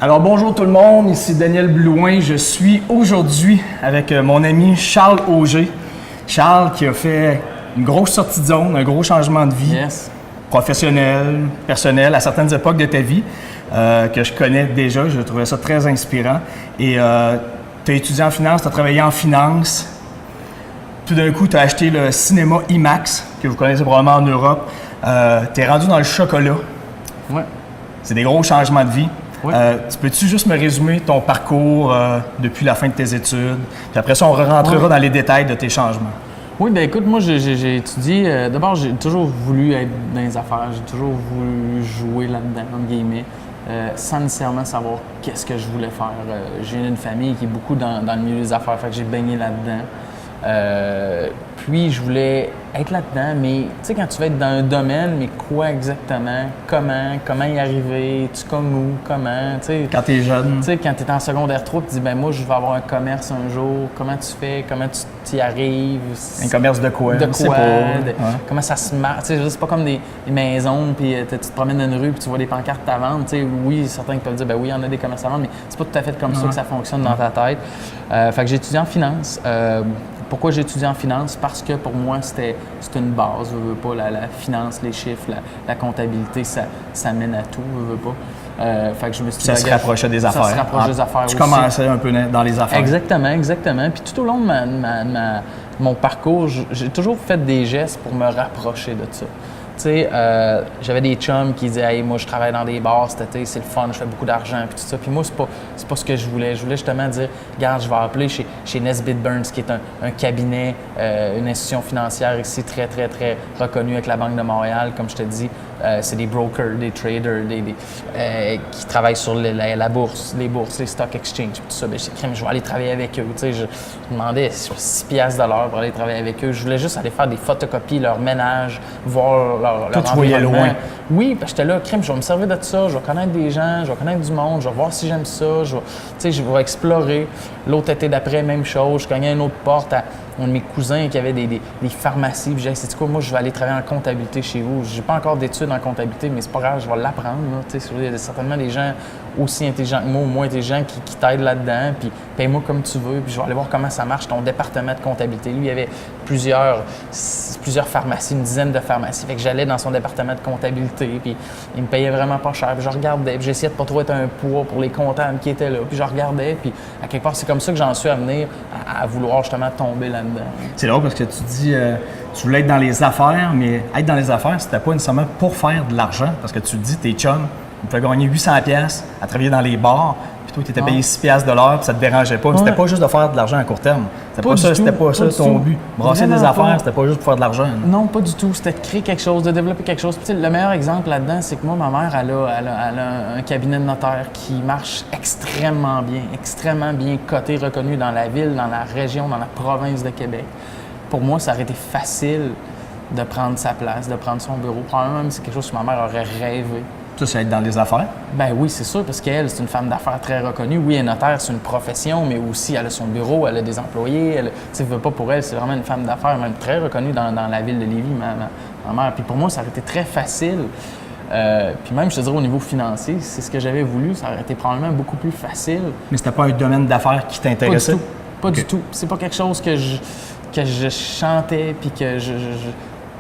Alors bonjour tout le monde, ici Daniel Blouin. Je suis aujourd'hui avec mon ami Charles Auger. Charles qui a fait une grosse sortie de zone, un gros changement de vie, professionnel, personnel, à certaines époques de ta vie, que je connais déjà. Je trouvais ça très inspirant. Et tu as étudié en finance, tu as travaillé en finance. Tout d'un coup, tu as acheté le cinéma IMAX, que vous connaissez probablement en Europe. Tu es rendu dans le chocolat. Ouais. C'est des gros changements de vie. Oui. Tu peux-tu juste me résumer ton parcours depuis la fin de tes études? Puis après ça, on rentrera dans les détails de tes changements. Oui, bien écoute, moi j'ai étudié. D'abord, j'ai toujours voulu être dans les affaires. J'ai toujours voulu jouer là-dedans, entre guillemets, sans nécessairement savoir qu'est-ce que je voulais faire. J'ai une famille qui est beaucoup dans le milieu des affaires, fait que j'ai baigné là-dedans. Puis je voulais être là-dedans, mais tu sais, quand tu vas être dans un domaine, mais quoi exactement? Comment y arriver? Tu comme où? Comment? T'sais, Quand tu es jeune. Tu sais, quand tu es en secondaire 3, tu te dis, ben moi, je vais avoir un commerce un jour. Comment tu fais? Comment tu y arrives? Un commerce de quoi? De quoi? Ouais. Comment ça se marche? Tu sais, c'est pas comme des maisons, puis tu te promènes dans une rue, puis tu vois des pancartes à vendre. Tu sais, oui, certains qui peuvent dire, ben oui, il y en a des commerces à vendre, mais c'est pas tout à fait comme ça que ça fonctionne dans ta tête. Fait que j'ai étudié en finance. Pourquoi j'ai étudié en finance? Parce que pour moi, c'était une base. Je veux pas, la finance, les chiffres, la comptabilité, ça mène à tout. Je veux pas. Fait que je me suis dit, ça se rapprochait des affaires. Ça se rapproche des affaires aussi. Tu commençais un peu dans les affaires. Exactement. Puis tout au long de mon parcours, j'ai toujours fait des gestes pour me rapprocher de ça. Tu sais, j'avais des chums qui disaient « Hey, moi, je travaille dans des bars cet été, c'est le fun, je fais beaucoup d'argent, puis tout ça. » Puis moi, c'est pas ce que je voulais. Je voulais justement dire « Regarde, je vais appeler chez Nesbitt Burns, qui est un cabinet, une institution financière ici très, très, très reconnue avec la Banque de Montréal. Comme je te dis, c'est des brokers, des traders, qui travaillent sur la bourse, les bourses, les stock exchange, tout ça. Bien, je vais aller travailler avec eux. Tu sais, je demandais 6$ de l'heure pour aller travailler avec eux. Je voulais juste aller faire des photocopies, leur ménage, voir leur toi, tu voyais loin. Oui, parce que j'étais là, crème, je vais me servir de ça, je vais connaître des gens, je vais connaître du monde, je vais voir si j'aime ça, je vais explorer. L'autre été d'après, même chose, je cognais une autre porte à un de mes cousins qui avait des pharmacies. Puis j'ai dit, c'est quoi, moi, je vais aller travailler en comptabilité chez vous. J'ai pas encore d'études en comptabilité, mais c'est pas grave, je vais l'apprendre. Il y a certainement des gens aussi intelligents que moi ou moins intelligents qui t'aident là-dedans, puis paye-moi comme tu veux, puis je vais aller voir comment ça marche, ton département de comptabilité. Lui, il y avait plusieurs pharmacies, une dizaine de pharmacies. Fait que j'allais dans son département de comptabilité, puis il me payait vraiment pas cher. Puis je regardais, puis j'essayais de pas trop être un poids pour les comptables qui étaient là. Puis je regardais, puis à quelque part, c'est comme ça que j'en suis à venir à vouloir justement tomber là-dedans. C'est drôle parce que tu dis, tu voulais être dans les affaires, mais être dans les affaires, c'était pas nécessairement pour faire de l'argent, parce que tu dis, tes chums, ils pouvaient gagner 800$ à travailler dans les bars, puis toi, tu étais payé 6$ de l'heure, puis ça te dérangeait pas. C'était pas juste de faire de l'argent à court terme. C'était pas ça ton but. Brasser des affaires, c'était pas juste pour faire de l'argent. Non, pas du tout. C'était de créer quelque chose, de développer quelque chose. Puis, le meilleur exemple là-dedans, c'est que moi, ma mère, elle a un cabinet de notaire qui marche extrêmement bien coté, reconnu dans la ville, dans la région, dans la province de Québec. Pour moi, ça aurait été facile de prendre sa place, de prendre son bureau. Probablement même c'est quelque chose que ma mère aurait rêvé. Ça, c'est être dans les affaires? Ben oui, c'est sûr, parce qu'elle, c'est une femme d'affaires très reconnue. Oui, elle est notaire, c'est une profession, mais aussi, elle a son bureau, elle a des employés. Tu veux pas pour elle, c'est vraiment une femme d'affaires, même très reconnue dans la ville de Lévis, ma mère. Puis pour moi, ça aurait été très facile. Puis même, je te dirais, au niveau financier, c'est ce que j'avais voulu, ça aurait été probablement beaucoup plus facile. Mais c'était pas un domaine d'affaires qui t'intéressait? Pas du tout. C'est pas quelque chose que je chantais, puis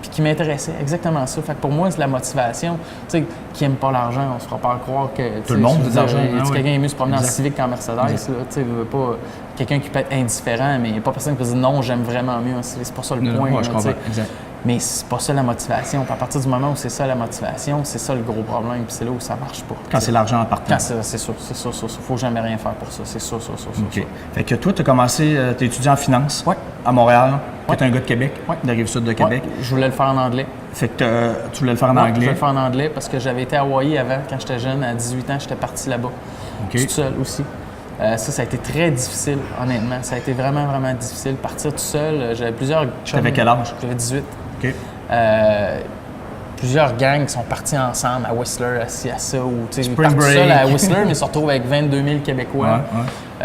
puis qui m'intéressait, exactement ça. Fait que pour moi, c'est la motivation. Tu sais, qui n'aime pas l'argent, on se fera pas croire que... Tout le monde veut de l'argent. Quelqu'un qui aime mieux se promener en Civic qu'en Mercedes, là, tu sais, veut pas... Quelqu'un qui peut être indifférent, mais il n'y a pas personne qui peut dire non, j'aime vraiment mieux un Civic. C'est pas ça le point. Ouais, je comprends. Exact. Mais c'est pas ça la motivation. Puis à partir du moment où c'est ça la motivation, c'est ça le gros problème. Puis c'est là où ça marche pas. Quand c'est l'argent en partant. C'est sûr. Faut jamais rien faire pour ça. C'est sûr. OK. Fait que toi, tu as commencé, tu es étudiant en finance à Montréal. Tu es un gars de Québec, de la Rive-Sud de Québec. Je voulais le faire en anglais. Fait que tu voulais le faire en anglais? Je voulais le faire en anglais parce que j'avais été à Hawaii avant, quand j'étais jeune. À 18 ans, j'étais parti là-bas. Tout seul aussi. Ça a été très difficile, honnêtement. Ça a été vraiment, vraiment difficile. Partir tout seul, j'avais plusieurs chums. T'avais quel âge? J'avais 18. OK. Plusieurs gangs qui sont partis ensemble à Whistler, assis à ça. Ou, Spring Break. Tout seul à Whistler, mais ils se retrouvent avec 22 000 Québécois.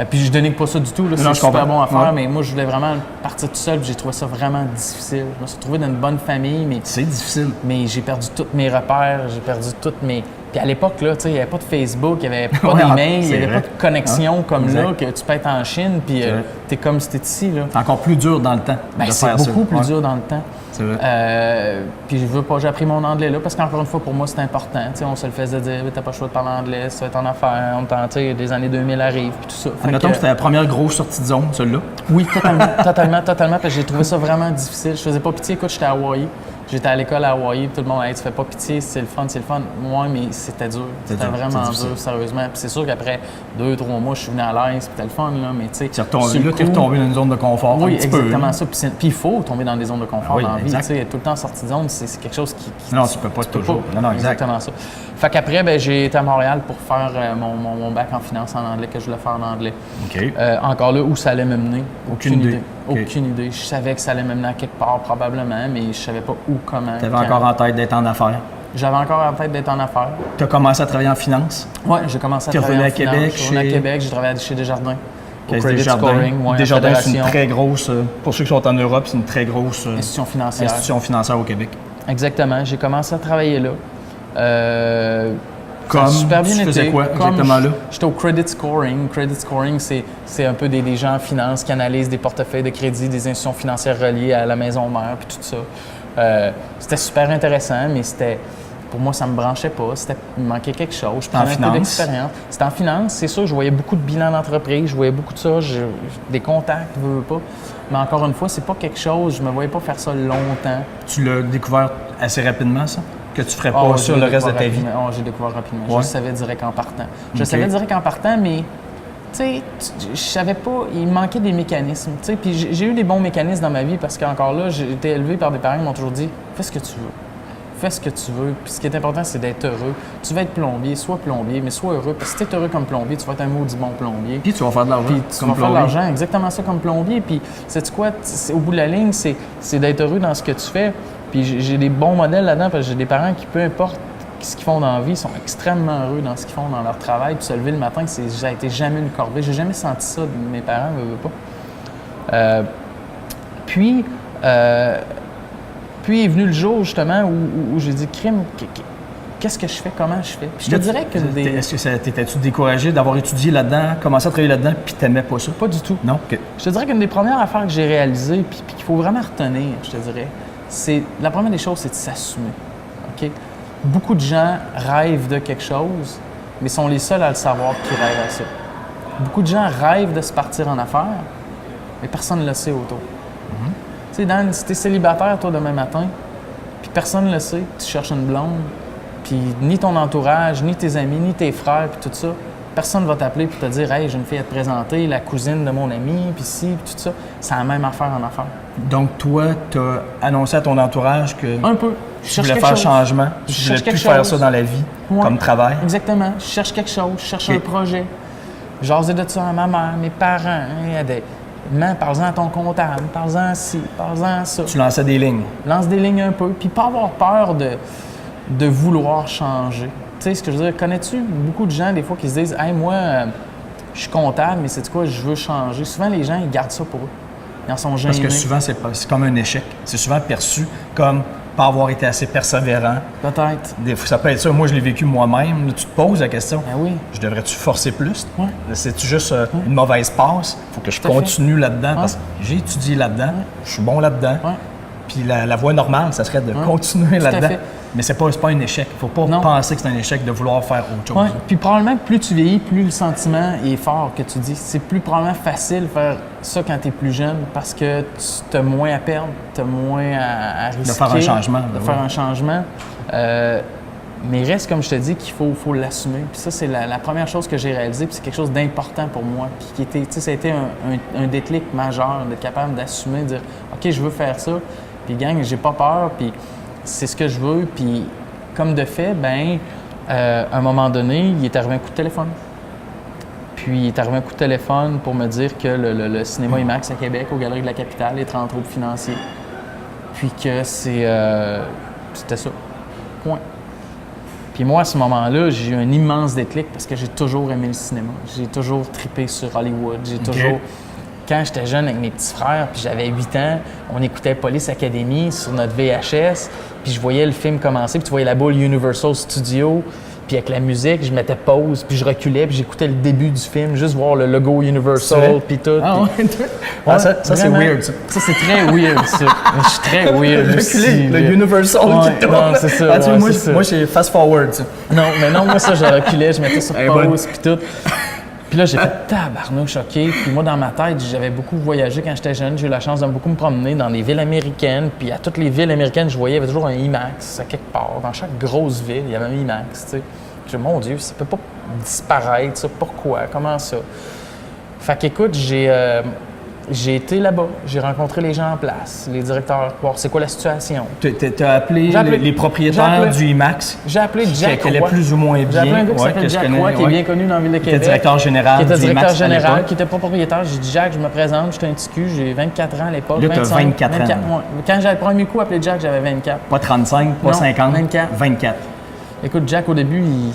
Puis je dénigre pas ça du tout. C'est super bon à faire, mais moi, je voulais vraiment partir tout seul. J'ai trouvé ça vraiment difficile. Je me suis retrouvé dans une bonne famille. Mais c'est difficile. Mais j'ai perdu tous mes repères, j'ai perdu toutes mes Puis à l'époque, là, il n'y avait pas de Facebook, il n'y avait pas d'email, il n'y avait pas de connexion comme là, que tu peux être en Chine, puis tu es comme si tu étais ici. C'est encore plus dur dans le temps. C'est beaucoup plus dur dans le temps. C'est vrai. Puis je veux pas, j'ai appris mon anglais là, parce qu'encore une fois, pour moi, c'est important. On se le faisait dire, t'as pas le choix de parler anglais, ça va être en affaires, les années 2000 arrivent, puis tout ça. Admettons que c'était la première grosse sortie de zone, celle-là. Oui, totalement, parce que j'ai trouvé ça vraiment difficile. Je faisais pas pitié, écoute, j'étais à Hawaï. J'étais à l'école à Hawaï, tout le monde, tu fais pas pitié, c'est le fun. Moi, mais c'était dur. C'était vraiment dur, sérieusement. Puis c'est sûr qu'après 2-3 mois, je suis venu à l'aise, puis c'était le fun, là, mais tu sais. Tu es retombé dans une zone de confort. Oui, exactement peu, ça. Puis il faut tomber dans des zones de confort dans la vie. Tu sais, tout le temps sorti de zone, c'est quelque chose qui. Non, tu peux pas toujours. Non, exactement ça. Fait qu'après, j'ai été à Montréal pour faire mon bac en finance en anglais, que je voulais faire en anglais. OK. Encore là, où ça allait me mener, aucune idée. Okay. Aucune idée. Je savais que ça allait me mener à quelque part, probablement, mais je savais pas où, comment. Tu avais encore en tête d'être en affaires? J'avais encore en tête d'être en affaires. Tu as commencé à travailler en finance? Oui, j'ai commencé à travailler en finance. Tu es revenu à Québec? Je suis revenu à Québec, j'ai travaillé chez Desjardins. Desjardins, c'est une très grosse, pour ceux qui sont en Europe, c'est une très grosse institution financière au Québec. Exactement. J'ai commencé à travailler là. Comme, super bien tu faisais quoi exactement là? J'étais au credit scoring. Credit scoring, c'est un peu des gens en finance qui analysent des portefeuilles de crédit des institutions financières reliées à la maison mère puis tout ça. C'était super intéressant, mais pour moi, ça me branchait pas. Il me manquait quelque chose. Je prenais un peu d'expérience. C'était en finance. C'est sûr, je voyais beaucoup de bilans d'entreprise. Je voyais beaucoup de ça. Des contacts, veux pas. Mais encore une fois, c'est pas quelque chose. Je me voyais pas faire ça longtemps. Tu l'as découvert assez rapidement, ça? Que tu ferais pas sur le reste de ta vie? J'ai découvert rapidement. Ouais. Je le savais direct en partant. Je le savais direct en partant, mais tu sais, je savais pas, il me manquait des mécanismes. Puis j'ai eu des bons mécanismes dans ma vie parce qu'encore là, j'ai été élevé par des parents qui m'ont toujours dit « fais ce que tu veux ». Fais ce que tu veux. Puis ce qui est important, c'est d'être heureux. Tu vas être plombier, sois plombier, mais sois heureux. Parce que si tu es heureux comme plombier, tu vas être un maudit bon plombier. Puis tu vas faire de l'argent. Puis tu vas faire de l'argent, exactement ça comme plombier. Puis sais-tu quoi? Au bout de la ligne, c'est d'être heureux dans ce que tu fais. Puis j'ai des bons modèles là-dedans parce que j'ai des parents qui, peu importe ce qu'ils font dans la vie, sont extrêmement heureux dans ce qu'ils font dans leur travail. Puis se lever le matin, ça n'a été jamais une corvée. J'ai jamais senti ça de mes parents, je veux pas. Puis est venu le jour, justement, où j'ai dit « Crime, qu'est-ce que je fais? Comment je fais? » Puis je te dirais que Est-ce que t'étais-tu découragé d'avoir étudié là-dedans, commencé à travailler là-dedans, puis t'aimais pas ça? Pas du tout. Non? Okay. Je te dirais qu'une des premières affaires que j'ai réalisées, puis qu'il faut vraiment retenir, je te dirais, c'est la première des choses, c'est de s'assumer. OK? Beaucoup de gens rêvent de quelque chose, mais sont les seuls à le savoir qui rêvent à ça. Beaucoup de gens rêvent de se partir en affaires, mais personne ne le sait autour. Tu sais, Dan, si t'es célibataire, toi, demain matin, puis personne ne le sait, tu cherches une blonde, puis ni ton entourage, ni tes amis, ni tes frères, puis tout ça, personne ne va t'appeler pour te dire « Hey, j'ai une fille à te présenter, la cousine de mon ami, puis ci, puis tout ça. » C'est la même affaire en affaires. Donc, toi, tu as annoncé à ton entourage que un peu. tu voulais faire changement, tu voulais plus faire ça dans la vie, comme travail. Exactement. Je cherche quelque chose, je cherche un projet. J'osais de ça à ma mère, mes parents, parle-en à ton comptable, parle-en à ci, parle-en à ça. Tu lançais des lignes. Lance des lignes un peu, puis pas avoir peur de vouloir changer. Tu sais ce que je veux dire? Connais-tu beaucoup de gens, des fois, qui se disent « Hey, moi, je suis comptable, mais c'est quoi, je veux changer. » Souvent, les gens, ils gardent ça pour eux. Ils en sont gênés. Parce que souvent, c'est comme un échec. C'est souvent perçu comme pas avoir été assez persévérant. Peut-être. Ça peut être ça. Moi, je l'ai vécu moi-même. Là, tu te poses la question. Ben oui. Je devrais-tu forcer plus? Ouais. C'est-tu juste une mauvaise passe? Il faut que je continue là-dedans parce que j'ai étudié là-dedans. Je suis bon là-dedans. Ouais. Puis la voie normale, ça serait de continuer là-dedans. Mais c'est pas un échec. Il ne faut pas penser que c'est un échec de vouloir faire autre chose. Ouais. Puis probablement, plus tu vieillis, plus le sentiment est fort que tu dis. C'est plus probablement facile de faire ça quand tu es plus jeune parce que tu as moins à perdre, tu as moins à risquer. De faire un changement. Un changement. Mais il reste, comme je te dis, qu'il faut l'assumer. Puis ça, c'est la première chose que j'ai réalisée. Puis c'est quelque chose d'important pour moi. Ça a été un déclic majeur d'être capable d'assumer, de dire « OK, je veux faire ça. » Puis gang, j'ai pas peur. Puis c'est ce que je veux. Puis comme de fait, à un moment donné, il est arrivé un coup de téléphone. Puis il est arrivé un coup de téléphone pour me dire que le cinéma IMAX à Québec, aux Galeries de la Capitale, est en trouble financier. Puis que c'était ça. Point. Puis moi, à ce moment-là, j'ai eu un immense déclic parce que j'ai toujours aimé le cinéma. J'ai toujours trippé sur Hollywood. J'ai toujours... Quand j'étais jeune avec mes petits frères, puis j'avais 8 ans, on écoutait Police Academy sur notre VHS, puis je voyais le film commencer, puis tu voyais la boule Universal Studios, Puis avec la musique, je mettais pause, puis je reculais, puis j'écoutais le début du film, juste voir le logo Universal, puis tout. Ah ouais? Ça c'est weird, ça. Ça, c'est très weird, ça. Je suis très weird aussi. Le Universal qui tourne. Non, c'est ça. Moi, j'ai fast forward, ça. Non, moi, ça, je reculais, je mettais sur pause, puis tout. Puis là, j'ai fait tabarnouche, choqué. Puis moi, dans ma tête, j'avais beaucoup voyagé quand j'étais jeune. J'ai eu la chance de beaucoup me promener dans des villes américaines. Puis à toutes les villes américaines, je voyais, il y avait toujours un IMAX à quelque part. Dans chaque grosse ville, il y avait un IMAX, tu sais. Je dis, mon Dieu, ça peut pas disparaître, ça. Pourquoi? Comment ça? Fait qu'écoute, j'ai été là-bas, j'ai rencontré les gens en place, les directeurs, voir c'est quoi la situation. T'as appelé les propriétaires du IMAX? J'ai appelé Jack Roy. Qui allait plus ou moins bien. J'ai appelé un gars qui s'appelle Jack Roy, qui est bien connu dans la ville de Québec. Qui était directeur général du IMAX. Qui était directeur général, qui était pas propriétaire. J'ai dit, Jack, je me présente, j'étais un petit cul, j'ai 24 ans à l'époque. Là, t'as 24 ans. Ouais. Quand j'ai le premier coup appelé Jack, j'avais 24. Pas 35, pas 50, 24. Écoute, Jack, au début, il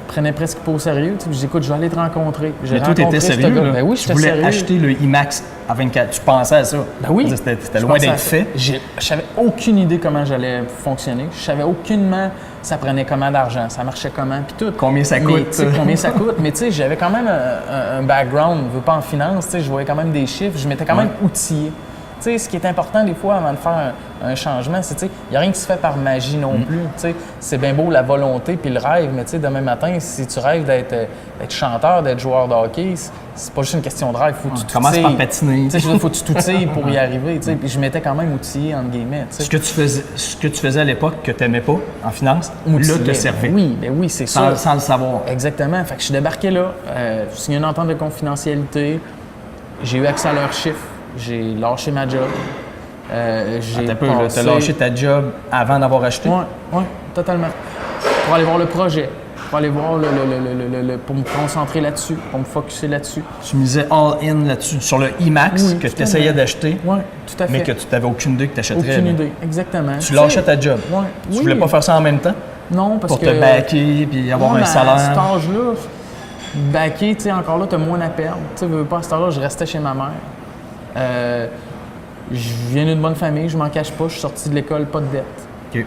prenait presque pas au sérieux. J'ai dit, écoute, je vais aller te rencontrer. Mais toi, t'étais sérieux, là? Ben oui, j'étais sérieux. Tu voulais acheter le IMAX à 24. Tu pensais à ça? Ben oui. C'était loin d'être fait. Je savais aucune idée comment j'allais fonctionner. Je savais aucunement ça prenait comment d'argent, ça marchait comment, puis tout. Combien ça coûte? Combien ça coûte. Mais tu sais, j'avais quand même un background, je veux pas en finance, tu sais, je voyais quand même des chiffres, je m'étais quand même outillé. Tu sais, ce qui est important des fois avant de faire un changement, c'est qu'il n'y a rien qui se fait par magie non plus. Tu sais, c'est bien beau la volonté puis le rêve, mais tu sais, demain matin, si tu rêves d'être chanteur, d'être joueur de hockey, c'est pas juste une question de rêve. Faut que tu commences par patiner. Tu sais, faut que tu t'outilles pour y arriver. Tu sais, puis je m'étais quand même outillé entre guillemets. Tu sais. Ce que tu faisais à l'époque que tu n'aimais pas en finance, là te servait. Oui, c'est ça. Sans le savoir. Exactement. Fait que je suis débarqué là, j'ai signé une entente de confidentialité, j'ai eu accès à leurs chiffres. J'ai lâché ma job. T'as lâché ta job avant d'avoir acheté? Oui, totalement. Pour aller voir le projet, pour aller voir pour me concentrer là-dessus, pour me focusser là-dessus. Tu misais all-in là-dessus, sur le IMAX que tu essayais d'acheter, oui, tout à fait. mais que tu n'avais aucune idée que tu achèterais. Aucune idée, exactement. Tu lâchais ta job. Oui. Tu voulais pas faire ça en même temps? Non, parce que... Pour te backer puis avoir un salaire? À cet âge-là, backer, tu sais, encore là, tu as moins à perdre. Tu sais, pas à cet âge-là, je restais chez ma mère. Je viens d'une bonne famille, je m'en cache pas, je suis sorti de l'école, pas de dette. OK. Tu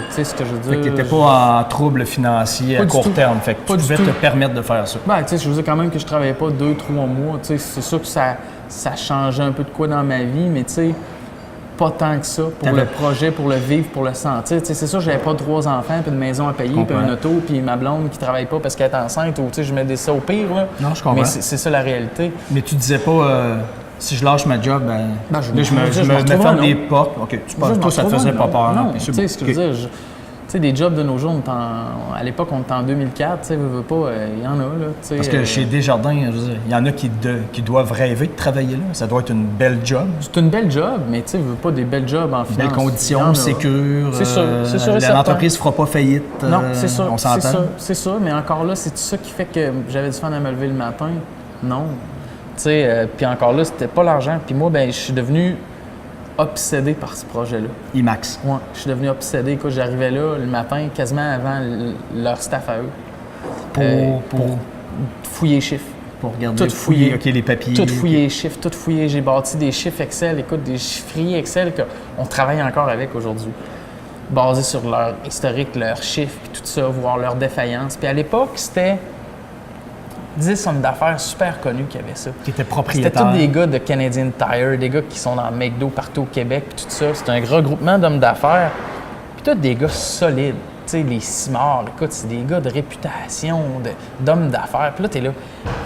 sais ce que je veux dire. Fait que t'étais pas en trouble financier à court terme, fait que tu pouvais te permettre de faire ça. Ben, tu sais, je veux dire quand même que je travaillais pas 2-3 mois, tu sais, c'est sûr que ça changeait un peu de quoi dans ma vie, mais tu sais, pas tant que ça pour le projet, pour le vivre, pour le sentir. Tu sais, c'est sûr que j'avais pas 3 enfants, puis une maison à payer, puis un auto, puis ma blonde qui travaille pas parce qu'elle est enceinte, ou tu sais, je mets ça au pire, là. Non, je comprends. Mais c'est ça la réalité. Mais tu disais pas... si je lâche ma job, je me ferme des portes. OK, tu penses pas que ça te faisait pas peur? Non, tu sais ce que je veux dire. Tu sais, des jobs de nos jours, à l'époque, on était en 2004, tu sais, veux pas, il y en a, là. Parce que chez Desjardins, je veux dire, il y en a qui doivent rêver de travailler là. Ça doit être une belle job. C'est une belle job, mais tu sais, veux pas des belles jobs en finance. Belles conditions, sécures. C'est sûr. L'entreprise ne fera pas faillite. Non, c'est sûr. On s'entend. C'est ça, mais encore là, c'est ça qui fait que j'avais du fun à me lever le matin? Non. Tu sais, puis encore là, c'était pas l'argent. Puis moi, ben, je suis devenu obsédé par ce projet-là. IMAX. Ouais, je suis devenu obsédé. Écoute, j'arrivais là le matin, quasiment avant leur staff à eux. Pour fouiller les chiffres. Pour regarder. Tout fouiller. OK, les papiers. Tout fouiller les chiffres, tout fouiller. J'ai bâti des chiffres Excel, écoute, des chiffriers Excel qu'on travaille encore avec aujourd'hui. Basés sur leur historique, leurs chiffres, puis tout ça, voir leurs défaillances. Puis à l'époque, c'était 10 hommes d'affaires super connus qui avaient ça. Qui étaient propriétaires. C'était tous des gars de Canadian Tire, des gars qui sont dans McDo partout au Québec, puis tout ça. C'était un regroupement d'hommes d'affaires. Puis tous des gars solides. Tu sais, les Simard, écoute, c'est des gars de réputation, d'hommes d'affaires. Puis là, t'es là,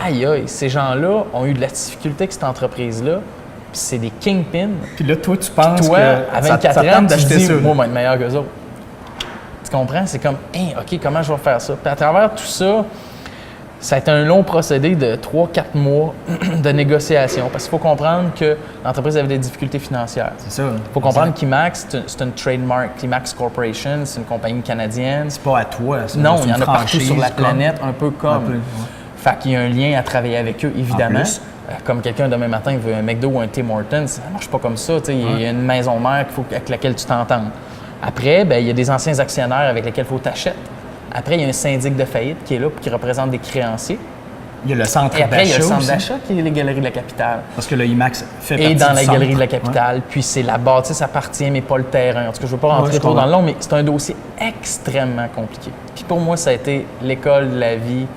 aïe aïe, ces gens-là ont eu de la difficulté avec cette entreprise-là. Puis c'est des kingpins. Puis là, toi, tu penses toi, que à 24 ans, tu d'acheter dis, ça. moi, je vais être meilleur qu'eux autres. Tu comprends? C'est comme, OK, comment je vais faire ça? Puis à travers tout ça, ça a été un long procédé de 3-4 mois de négociation. Parce qu'il faut comprendre que l'entreprise avait des difficultés financières. C'est ça. Il faut comprendre qu'IMAX, c'est une trademark. IMAX Corporation, c'est une compagnie canadienne. C'est pas à toi, ça. Non, il y en a partout sur la planète, un peu comme. Fait qu'il y a un lien à travailler avec eux, évidemment. Comme quelqu'un demain matin veut un McDo ou un Tim Hortons, ça marche pas comme ça. Il y a une maison mère avec laquelle tu t'entendes. Après, il y a des anciens actionnaires avec lesquels il faut t'acheter. Après, il y a un syndic de faillite qui est là et qui représente des créanciers. Il y a le centre d'achat. Et après, il y a le centre aussi. d'achat qui est les Galeries de la Capitale. Parce que le IMAX fait partie Et dans du la centre. Galerie de la Capitale. Puis c'est la bâtisse appartient, mais pas le terrain. En tout cas, je ne veux pas rentrer trop dans le long, mais c'est un dossier extrêmement compliqué. Puis pour moi, ça a été l'école de la vie,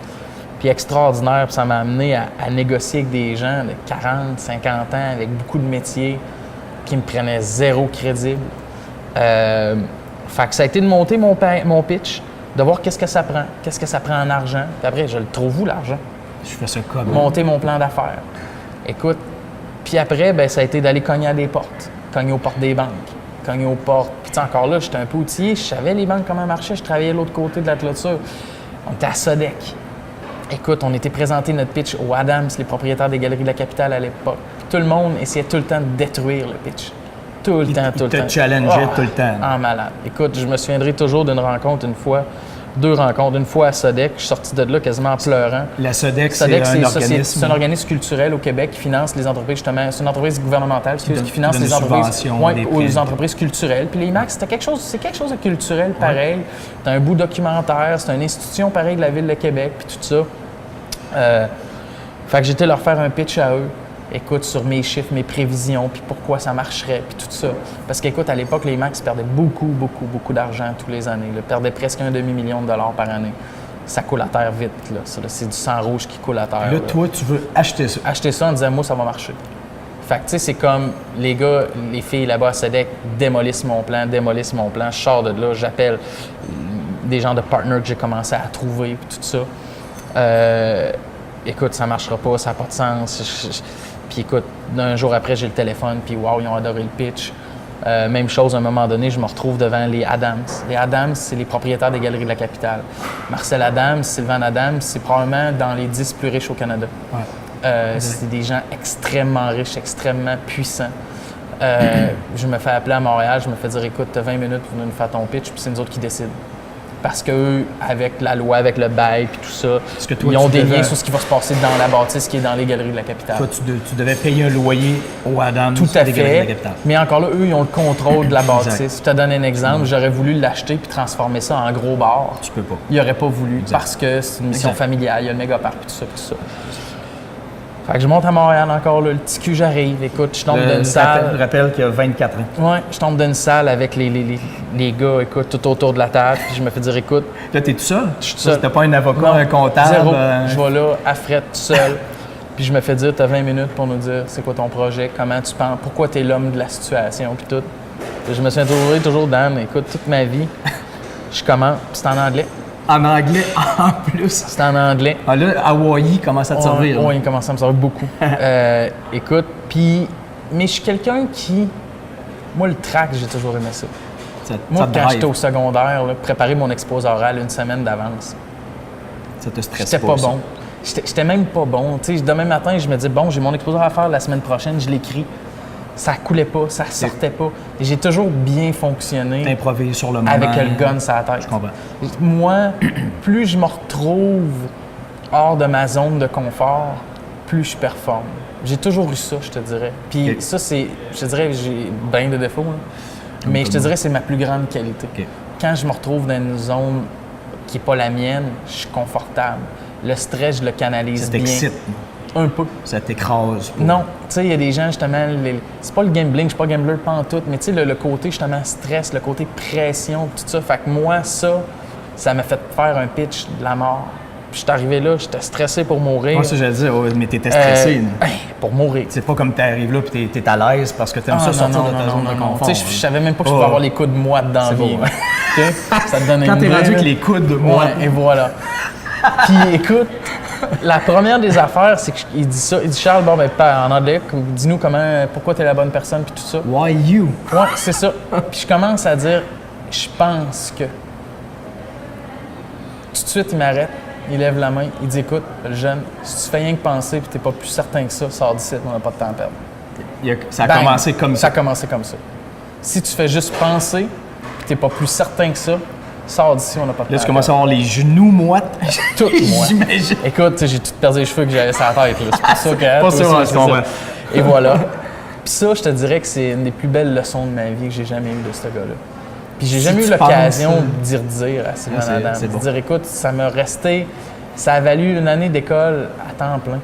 puis extraordinaire. Puis ça m'a amené à négocier avec des gens de 40, 50 ans, avec beaucoup de métiers, qui me prenaient zéro crédible. Fait que ça a été de monter mon pitch, de voir qu'est-ce que ça prend en argent. Puis après, je le trouve où, l'argent? Je fais ça comme. Monter mon plan d'affaires. Écoute, puis après, ben, ça a été d'aller cogner à des portes, cogner aux portes des banques, cogner aux portes. Puis tu sais, encore là, j'étais un peu outillé, je savais les banques comment marchaient, je travaillais de l'autre côté de la clôture. On était à Sodec. Écoute, on était présenté notre pitch aux Adams, les propriétaires des Galeries de la Capitale à l'époque. Tout le monde essayait tout le temps de détruire le pitch. Tout le temps. Il te challengeait tout le temps. En malade. Écoute, je me souviendrai toujours d'une rencontre deux rencontres. Une fois à Sodec, je suis sorti de là quasiment en pleurant. La Sodec, c'est un organisme. C'est un organisme culturel au Québec qui finance les entreprises, justement. C'est une entreprise gouvernementale qui finance les entreprises culturelles. Puis les IMAX, c'est quelque chose de culturel pareil. C'est un bout documentaire, c'est une institution pareille de la Ville de Québec, puis tout ça. Fait que j'étais leur faire un pitch à eux. Écoute, sur mes chiffres, mes prévisions, puis pourquoi ça marcherait, puis tout ça. Parce qu'écoute, à l'époque, les IMAX perdaient beaucoup d'argent tous les années. Ils perdaient presque $1 demi-million par année. Ça coule à terre vite, là. C'est du sang rouge qui coule à terre. Là, toi, tu veux acheter ça. Acheter ça en disant, moi, ça va marcher. Fait que, tu sais, c'est comme les gars, les filles là-bas à Sodec démolissent mon plan. Je sors de là, j'appelle des gens de partners que j'ai commencé à trouver, puis tout ça. Écoute, ça marchera pas, ça n'a pas de sens. Puis écoute, un jour après, j'ai le téléphone, puis wow, ils ont adoré le pitch. Même chose, à un moment donné, je me retrouve devant les Adams. Les Adams, c'est les propriétaires des Galeries de la Capitale. Marcel Adams, Sylvain Adams, c'est probablement dans les 10 plus riches au Canada. Ouais. C'est des gens extrêmement riches, extrêmement puissants. Je me fais appeler à Montréal, je me fais dire, écoute, tu as 20 minutes pour nous faire ton pitch, puis c'est nous autres qui décident. Parce qu'eux, avec la loi, avec le bail, puis tout ça, ils ont des liens sur ce qui va se passer dans la bâtisse qui est dans les Galeries de la Capitale. Toi, tu devais payer un loyer aux Adams des Galeries de la Capitale. Mais encore là, eux, ils ont le contrôle de la bâtisse. Je te donne un exemple. J'aurais voulu l'acheter puis transformer ça en gros bar. Tu peux pas. Ils n'auraient pas voulu parce que c'est une mission familiale. Il y a le mégaparc puis tout ça. Fait que je monte à Montréal encore, là, le petit cul, j'arrive. Écoute, je tombe dans une salle. Je rappelle qu'il y a 24 ans. Ouais, je tombe dans une salle avec les gars, écoute, tout autour de la table. Puis je me fais dire, écoute. Là, t'es tout seul? Je suis tout seul. T'as pas un avocat, non, un comptable? Zéro. Je vais là, à frette, tout seul. Puis je me fais dire, t'as 20 minutes pour nous dire c'est quoi ton projet, comment tu penses, pourquoi t'es l'homme de la situation, puis tout. Puis je me suis toujours Dan, écoute, toute ma vie, je commence, puis c'est en anglais. En anglais, en plus. C'est en anglais. Ah là, Hawaii commence à te servir. Oui, il commence à me servir beaucoup. Écoute, puis... Mais je suis quelqu'un qui... Moi, le track, j'ai toujours aimé ça. Moi, quand j'étais au secondaire, là, préparer mon exposé oral une semaine d'avance. Ça te stresse pas? J'étais pas bon. J'étais même pas bon. Tu sais, demain matin, je me dis, bon, j'ai mon exposé à faire la semaine prochaine, je l'écris. Ça coulait pas, ça sortait pas. Et j'ai toujours bien fonctionné. T'improvises sur le moment. Avec le gun sur la tête. Je comprends. Moi, plus je me retrouve hors de ma zone de confort, plus je performe. J'ai toujours eu ça, je te dirais. Puis ça, c'est, je te dirais, j'ai bien de défauts, hein. Mais je te dirais, c'est ma plus grande qualité. Quand je me retrouve dans une zone qui n'est pas la mienne, je suis confortable. Le stress, je le canalise bien. Ça t'excite? Un peu. Ça t'écrase? Non. Tu sais, il y a des gens, justement, c'est pas le gambling, je suis pas gambler pantoute, mais tu sais, le côté, justement, stress, le côté pression, tout ça. Fait que moi, ça m'a fait faire un pitch de la mort. Puis je suis arrivé là, j'étais stressé pour mourir. Moi, ça, j'allais dire, mais t'étais stressé. Pour mourir. C'est pas comme t'arrives là puis t'es à l'aise parce que t'aimes ça sortir de ta zone de confort. Tu sais, je savais même pas que je pouvais avoir les coups de moite dans la vie. Beau, hein. Ça te donne quand t'es rendu avec les coudes de moite. Ouais, et voilà. Puis écoute, la première des affaires, c'est qu'il dit ça. Il dit, Charles, bon, ben, en anglais, dis-nous pourquoi t'es la bonne personne, puis tout ça. Why you? Ouais, c'est ça. Puis je commence à dire, je pense que. Tout de suite, il m'arrête, il lève la main, il dit, écoute, le jeune, si tu fais rien que penser, puis t'es pas plus certain que ça, sors d'ici, on n'a pas de temps à perdre. Ça a commencé comme ça. Ça a commencé comme ça. Si tu fais juste penser, puis t'es pas plus certain que ça, sors d'ici, on n'a pas de temps. Là, tu commences à avoir les genoux moites. Tout, moi. J'imagine. Écoute, j'ai tout perdu les cheveux que j'avais sur la tête. C'est pour ça que. Pas sûr, je comprends. Et voilà. Puis ça, je te dirais que c'est une des plus belles leçons de ma vie que j'ai jamais eues de ce gars-là. Puis j'ai jamais eu l'occasion de dire à Sylvain Adams. De dire, écoute, ça m'a resté. Ça a valu une année d'école à temps plein.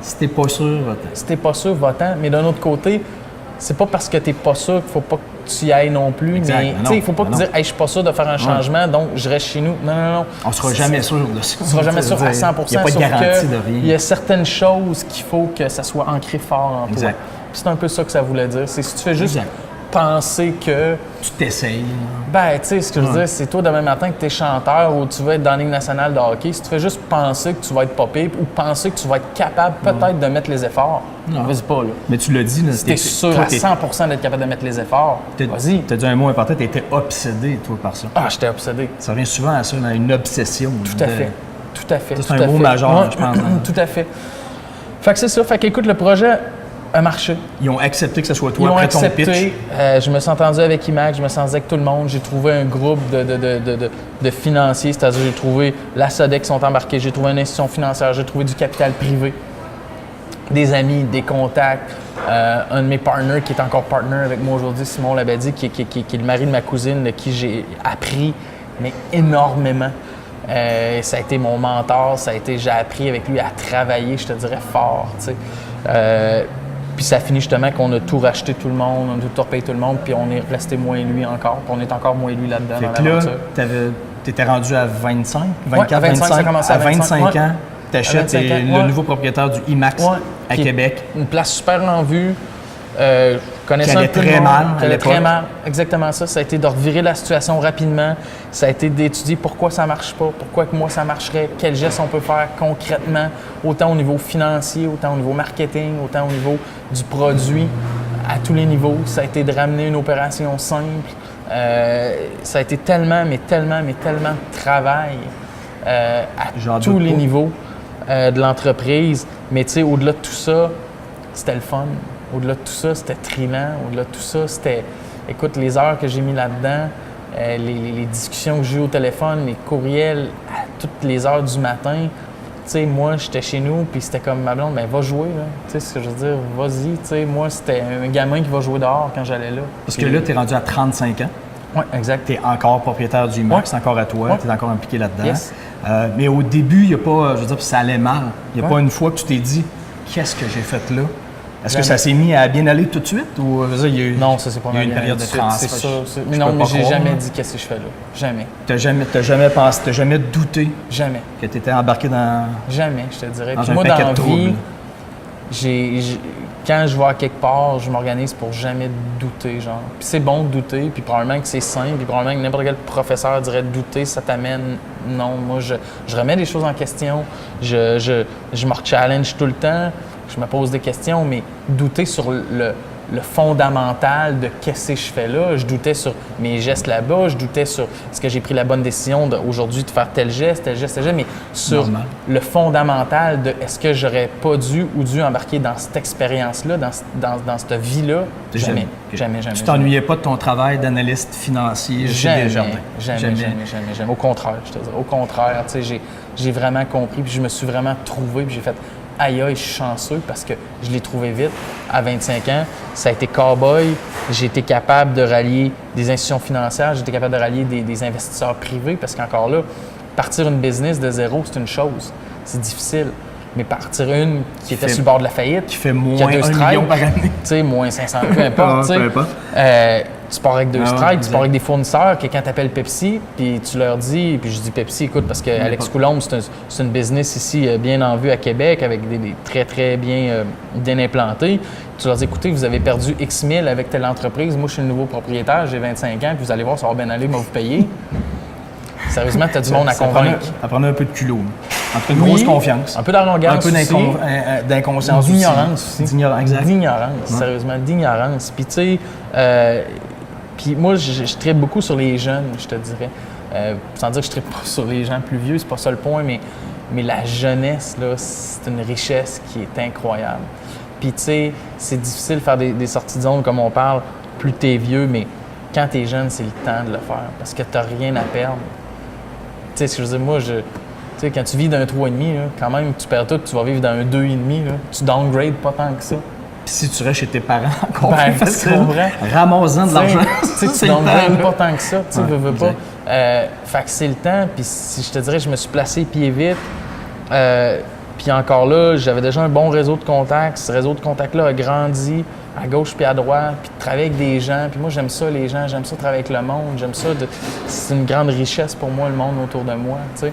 Si t'es pas sûr, va-t'en. Si t'es pas sûr, va-t'en. Mais d'un autre côté, c'est pas parce que t'es pas sûr qu'il faut pas que tu y ailles non plus. Exact. Mais tu sais, il faut pas te dire, hey, je suis pas sûr de faire un changement, donc je reste chez nous. Non, non, non. On sera jamais sûr de ça. On sera jamais sûr à 100%. Il n'y a pas de garantie de rien. Il y a certaines choses qu'il faut que ça soit ancré fort en toi. Exact. Puis c'est un peu ça que ça voulait dire. C'est si tu fais juste penser que... Tu t'essayes. Ben, tu sais, ce que je veux dire, c'est toi demain matin que tu es chanteur ou tu vas être dans la Ligue nationale de hockey. Si tu fais juste penser que tu vas être pas pire ou penser que tu vas être capable peut-être de mettre les efforts, vas-y pas, là. Mais tu l'as dit, là. Si t'es sûr à 100% d'être capable de mettre les efforts, vas-y. Tu as dit un mot important, tu étais obsédé, toi, par ça. Ah, j'étais obsédé. Ça revient souvent à ça, dans une obsession. Tout à fait. Tout à fait. C'est un mot majeur, je pense. Tout à fait. Fait que c'est ça. Fait qu'écoute, le projet a marché. Ils ont accepté que ce soit toi Ils ont après ton accepté. pitch. Je me suis entendu avec IMAX, je me suis entendu avec tout le monde. J'ai trouvé un groupe de financiers, c'est-à-dire j'ai trouvé la SODEC qui sont embarqués, j'ai trouvé une institution financière, j'ai trouvé du capital privé, des amis, des contacts. Un de mes partners qui est encore partner avec moi aujourd'hui, Simon Labadie, qui est le mari de ma cousine, de qui j'ai appris mais énormément. Ça a été mon mentor, j'ai appris avec lui à travailler, je te dirais, fort. Tu sais. Puis ça finit justement qu'on a tout racheté tout le monde, on a tout repayé tout le monde, puis on est resté moi et lui encore, puis on est encore moi et lui là-dedans dans l'aventure. Là, t'étais rendu à 25, 24, à 25, ça commençait à 25 ans. T'achètes le nouveau propriétaire du IMAX à Québec. Une place super en vue. Connaissant qui allait très mal. Qui allait très mal. Exactement ça. Ça a été de revirer la situation rapidement. Ça a été d'étudier pourquoi ça marche pas, pourquoi que moi ça marcherait, quels gestes on peut faire concrètement, autant au niveau financier, autant au niveau marketing, autant au niveau du produit, à tous les niveaux. Ça a été de ramener une opération simple. Ça a été tellement de travail à tous les niveaux de l'entreprise. Mais tu sais, au-delà de tout ça, c'était le fun. Au-delà de tout ça, c'était trillant. Au-delà de tout ça, c'était... Écoute, les heures que j'ai mis là-dedans, les discussions que j'ai eues au téléphone, les courriels à toutes les heures du matin. Tu sais, moi, j'étais chez nous, puis c'était comme ma blonde, ben va jouer, là. Tu sais, ce que je veux dire, vas-y. Tu sais, moi, c'était un gamin qui va jouer dehors quand j'allais là. Parce que là, tu es rendu à 35 ans. Oui, exact. Tu es encore propriétaire du IMAX, c'est encore à toi, tu es encore impliqué là-dedans. Yes. Mais au début, il n'y a pas, je veux dire, ça allait mal. Il n'y a pas une fois que tu t'es dit, qu'est-ce que j'ai fait là? Est-ce que ça s'est mis à bien aller tout de suite ou il y a eu, non, ça c'est pas une période de transfert? C'est ça. Mais non, mais j'ai jamais dit qu'est-ce que je fais là. Jamais. T'as jamais pensé, t'as jamais douté? Jamais. Que tu étais embarqué dans... Jamais, je te dirais. Dans Puis un moi, paquet dans la de troubles. vie, quand je vais à quelque part, je m'organise pour jamais douter, genre. Puis c'est bon de douter, puis probablement que c'est sain, puis probablement que n'importe quel professeur dirait douter, ça t'amène... Non, moi, je remets les choses en question, je me re-challenge tout le temps, je me pose des questions, mais douter sur le fondamental de qu'est-ce que je fais là. Je doutais sur mes gestes là-bas, je doutais sur est-ce que j'ai pris la bonne décision aujourd'hui de faire tel geste, mais sur le fondamental de est-ce que j'aurais pas dû ou dû embarquer dans cette expérience-là, dans cette vie-là. Jamais. Tu t'ennuyais pas de ton travail d'analyste financier chez Desjardins? Jamais. Au contraire, je te dis. Au contraire, tu sais, j'ai vraiment compris, puis je me suis vraiment trouvé, puis j'ai fait aïe, je suis chanceux parce que je l'ai trouvé vite. À 25 ans, ça a été cow-boy. J'ai été capable de rallier des institutions financières, j'ai été capable de rallier des investisseurs privés parce qu'encore là, partir une business de zéro, c'est une chose. C'est difficile. Mais partir une qui était sur le bord de la faillite, qui fait moins qui a 1 million par année. Tu sais, moins 500, peu importe. Tu pars avec 2 strikes, tu pars avec des fournisseurs que quand tu appelles Pepsi, puis tu leur dis, puis je dis Pepsi, écoute, parce que Alex Coulombe, c'est une business ici bien en vue à Québec, avec des très, très bien implantés. Tu leur dis, écoutez, vous avez perdu X 1000 avec telle entreprise, moi je suis le nouveau propriétaire, j'ai 25 ans, puis vous allez voir, ça va bien aller, mais vous payer. Sérieusement, tu as du monde à convaincre. Ça prenait un peu de culot. En tout cas, une grosse confiance. Un peu d'arrogance aussi. Un peu d'inconscience aussi. D'ignorance aussi. D'ignorance, sérieusement, d'ignorance. Puis tu sais, puis moi, je tripe beaucoup sur les jeunes, je te dirais. Sans dire que je tripe pas sur les gens plus vieux, c'est pas ça le point, mais la jeunesse, là, c'est une richesse qui est incroyable. Puis tu sais, c'est difficile de faire des sorties de zone comme on parle, plus t'es vieux, mais quand t'es jeune, c'est le temps de le faire parce que t'as rien à perdre. Tu sais, ce que je veux dire, moi, tu sais, quand tu vis d'un 3,5, quand même, tu perds tout, tu vas vivre dans un 2,5, tu downgrades pas tant que ça. Puis si tu restes chez tes parents, encore plus facile. Ramasse-en de l'argent. Tu downgrades pas tant que ça, tu sais, veux pas. Fait que c'est le temps, puis si je te dirais, je me suis placé pied vite, Puis encore là, j'avais déjà un bon réseau de contacts. Ce réseau de contacts-là a grandi à gauche puis à droite, puis de travailler avec des gens. Puis moi, j'aime ça, les gens. J'aime ça travailler avec le monde. J'aime ça. C'est une grande richesse pour moi, le monde autour de moi, tu sais.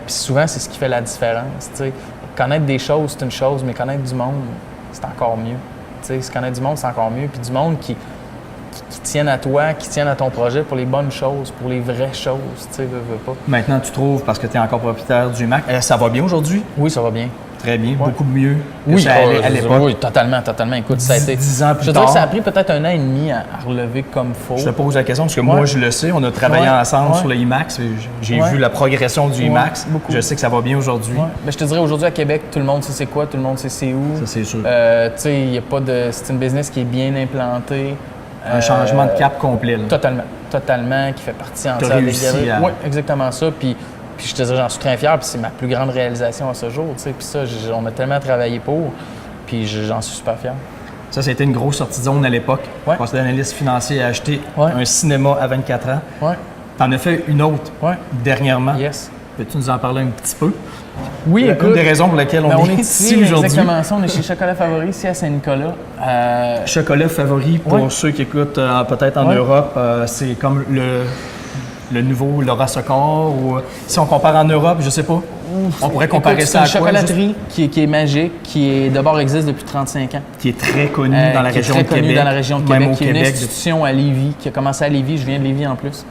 Puis souvent, c'est ce qui fait la différence, tu sais. Connaître des choses, c'est une chose, mais connaître du monde, c'est encore mieux. Tu sais, connaître du monde, c'est encore mieux. Puis du monde qui tiennent à toi, qui tiennent à ton projet pour les bonnes choses, pour les vraies choses, tu sais, veux pas. Maintenant, tu trouves, parce que tu es encore propriétaire du Mac, ça va bien aujourd'hui? Oui, ça va bien. Très bien, beaucoup mieux que oui, ça allait à l'époque. Oui, totalement. Écoute, ça a été 10 ans plus je tard. dirais que ça a pris peut-être 1 an et demi à relever comme il faut. Je te pose la question parce que moi, je le sais, on a travaillé ensemble sur le IMAX. J'ai vu la progression du IMAX. Beaucoup. Je sais que ça va bien aujourd'hui. Mais je te dirais, aujourd'hui à Québec, tout le monde sait c'est quoi, tout le monde sait c'est où. Ça, c'est sûr. Tu sais, il y a pas de... C'est une business qui est bien implantée. Un changement de cap complet. Là. Totalement, qui fait partie entière des galeries. Oui, exactement ça. Puis je te dirais, j'en suis très fier, puis c'est ma plus grande réalisation à ce jour. Tu sais. Puis ça, on a tellement travaillé pour, puis j'en suis super fier. Ça a été une grosse sortie de zone à l'époque. Parce que l'analyste financier a acheté un cinéma à 24 ans. Ouais. Tu en as fait une autre dernièrement. Yes. Peux-tu nous en parler un petit peu? Oui, écoute. Une des raisons pour lesquelles on est ici aujourd'hui. Exactement ça. On est chez Chocolat Favori, ici à Saint-Nicolas. Chocolat Favori, pour ceux qui écoutent peut-être en Europe, c'est comme le nouveau Laura Socor, ou si on compare en Europe, je sais pas. On pourrait comparer ça à quoi? C'est une chocolaterie qui est magique, qui d'abord existe depuis 35 ans. Qui est très connue dans la région de Québec. Qui est très connue dans la région de Québec, même au qui est une Québec, institution à Lévis, qui a commencé à Lévis. Je viens de Lévis en plus.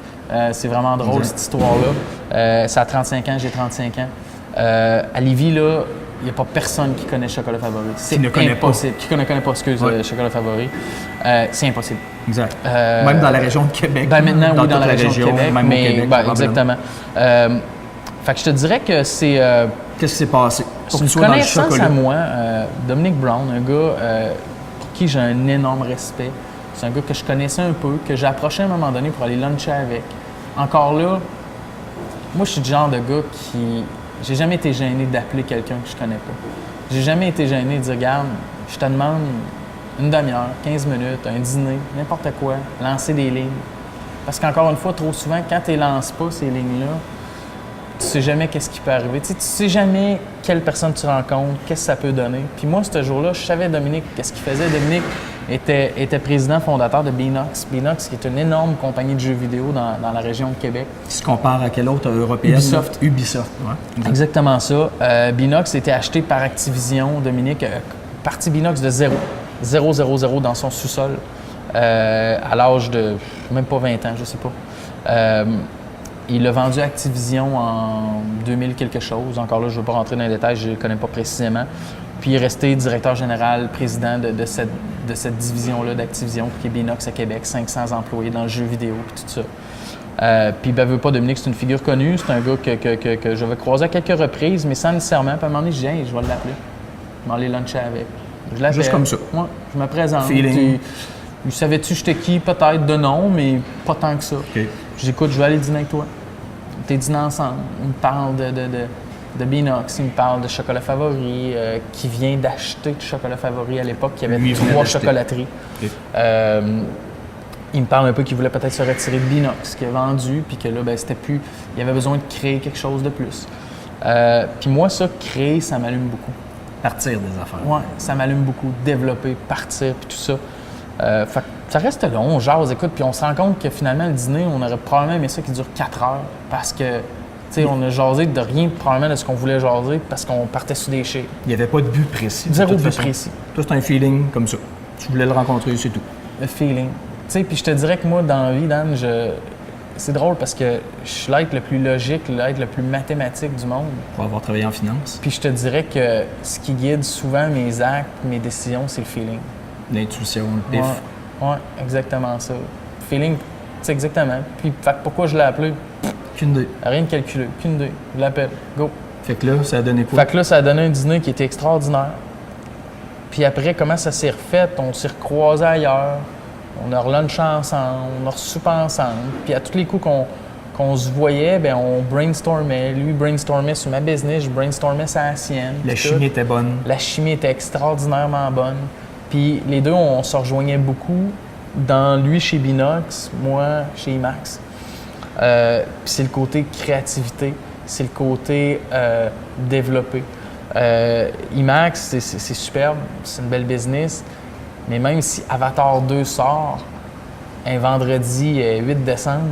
C'est vraiment drôle, cette histoire-là. Ça a 35 ans, j'ai 35 ans. À Lévis, là, il n'y a pas personne qui connaît Chocolat Favori. C'est impossible. Qui ne connaît pas, Chocolat Favori. C'est impossible. Exact. Même dans la région de Québec. Maintenant, oui, dans la région de Québec. Même mais, au Québec, exactement. Fait que je te dirais que c'est... Qu'est-ce qui s'est passé? C'est une connaissance à moi, Dominic Brown, un gars pour qui j'ai un énorme respect. C'est un gars que je connaissais un peu, que j'ai approché à un moment donné pour aller luncher avec. Encore là, moi, je suis du genre de gars qui... J'ai jamais été gêné d'appeler quelqu'un que je connais pas. J'ai jamais été gêné de dire, regarde, je te demande une demi-heure, 15 minutes, un dîner, n'importe quoi, lancer des lignes. Parce qu'encore une fois, trop souvent, quand tu ne lances pas ces lignes-là, tu sais jamais qu'est-ce qui peut arriver. Tu sais jamais quelle personne tu rencontres, qu'est-ce que ça peut donner. Puis moi, ce jour-là, je savais Dominic, qu'est-ce qu'il faisait. Dominic était président fondateur de Beenox. Beenox, qui est une énorme compagnie de jeux vidéo dans la région de Québec. Qui se compare à quelle autre européenne? Ubisoft. Ouais. Exactement ça. Beenox a été acheté par Activision. Dominic a parti Beenox de 0 dans son sous-sol, à l'âge de même pas 20 ans, je sais pas. Il l'a vendu à Activision en 2000 quelque chose. Encore là, je ne veux pas rentrer dans les détails, je ne connais pas précisément. Puis il est resté directeur général, président de cette division-là d'Activision, qui est Beenox à Québec, 500 employés dans le jeu vidéo et tout ça. Puis ben, veut pas Dominic, c'est une figure connue, c'est un gars que je vais croiser à quelques reprises, mais sans nécessairement. Puis à un moment donné, je dis, hey, je vais l'appeler. Je vais aller luncher avec. Je l'appelle. Juste comme ça. Ouais, je me présente. Feeling. Savais-tu j'étais qui? Peut-être de nom, mais pas tant que ça. Okay. Je dis, écoute, je vais aller dîner avec toi. T'es dîné ensemble. Il me parle de Beenox, il me parle de Chocolat Favori, qui vient d'acheter du Chocolat Favori à l'époque, qui avait 3 chocolateries. Okay. Il me parle un peu qu'il voulait peut-être se retirer de Beenox, qu'il a vendu, puis que là, ben, c'était plus... Il avait besoin de créer quelque chose de plus. Puis moi, ça, créer, ça m'allume beaucoup. Partir des affaires. Oui, ça m'allume beaucoup. Développer, partir, puis tout ça. Fait que ça reste long, on jase, écoute, puis on se rend compte que finalement, le dîner, on aurait probablement aimé ça qui dure 4 heures, parce que, tu sais, on a jasé de rien, probablement de ce qu'on voulait jaser, parce qu'on partait sur des chiffres. Il n'y avait pas de but précis. Zéro but précis. Toi, c'est un feeling comme ça. Tu voulais le rencontrer, c'est tout. Le feeling. Tu sais, puis je te dirais que moi, dans la vie, Dan, c'est drôle parce que je suis l'être le plus logique, l'être le plus mathématique du monde. Pour avoir travaillé en finance. Puis je te dirais que ce qui guide souvent mes actes, mes décisions, c'est le feeling. L'intuition, le pif. Ouais, exactement ça. Feeling, c'est exactement. Puis, fait que pourquoi je l'ai appelé? Qu'une idée. Rien de calculé, qu'une idée. Je l'appelle. Go. Fait que là, ça a donné quoi? Fait que là, ça a donné un dîner qui était extraordinaire. Puis après, comment ça s'est refait? On s'est recroisés ailleurs. On a relunché ensemble, on a resoupé ensemble. Puis à tous les coups qu'on se voyait, bien, on brainstormait. Lui brainstormait sur ma business, je brainstormais sur la sienne. La chimie était bonne. La chimie était extraordinairement bonne. Puis les deux, on se rejoignait beaucoup. Dans lui chez Beenox, moi chez IMAX. Puis c'est le côté créativité, c'est le côté développé. IMAX, c'est superbe, c'est une belle business, mais même si Avatar 2 sort un vendredi 8 décembre,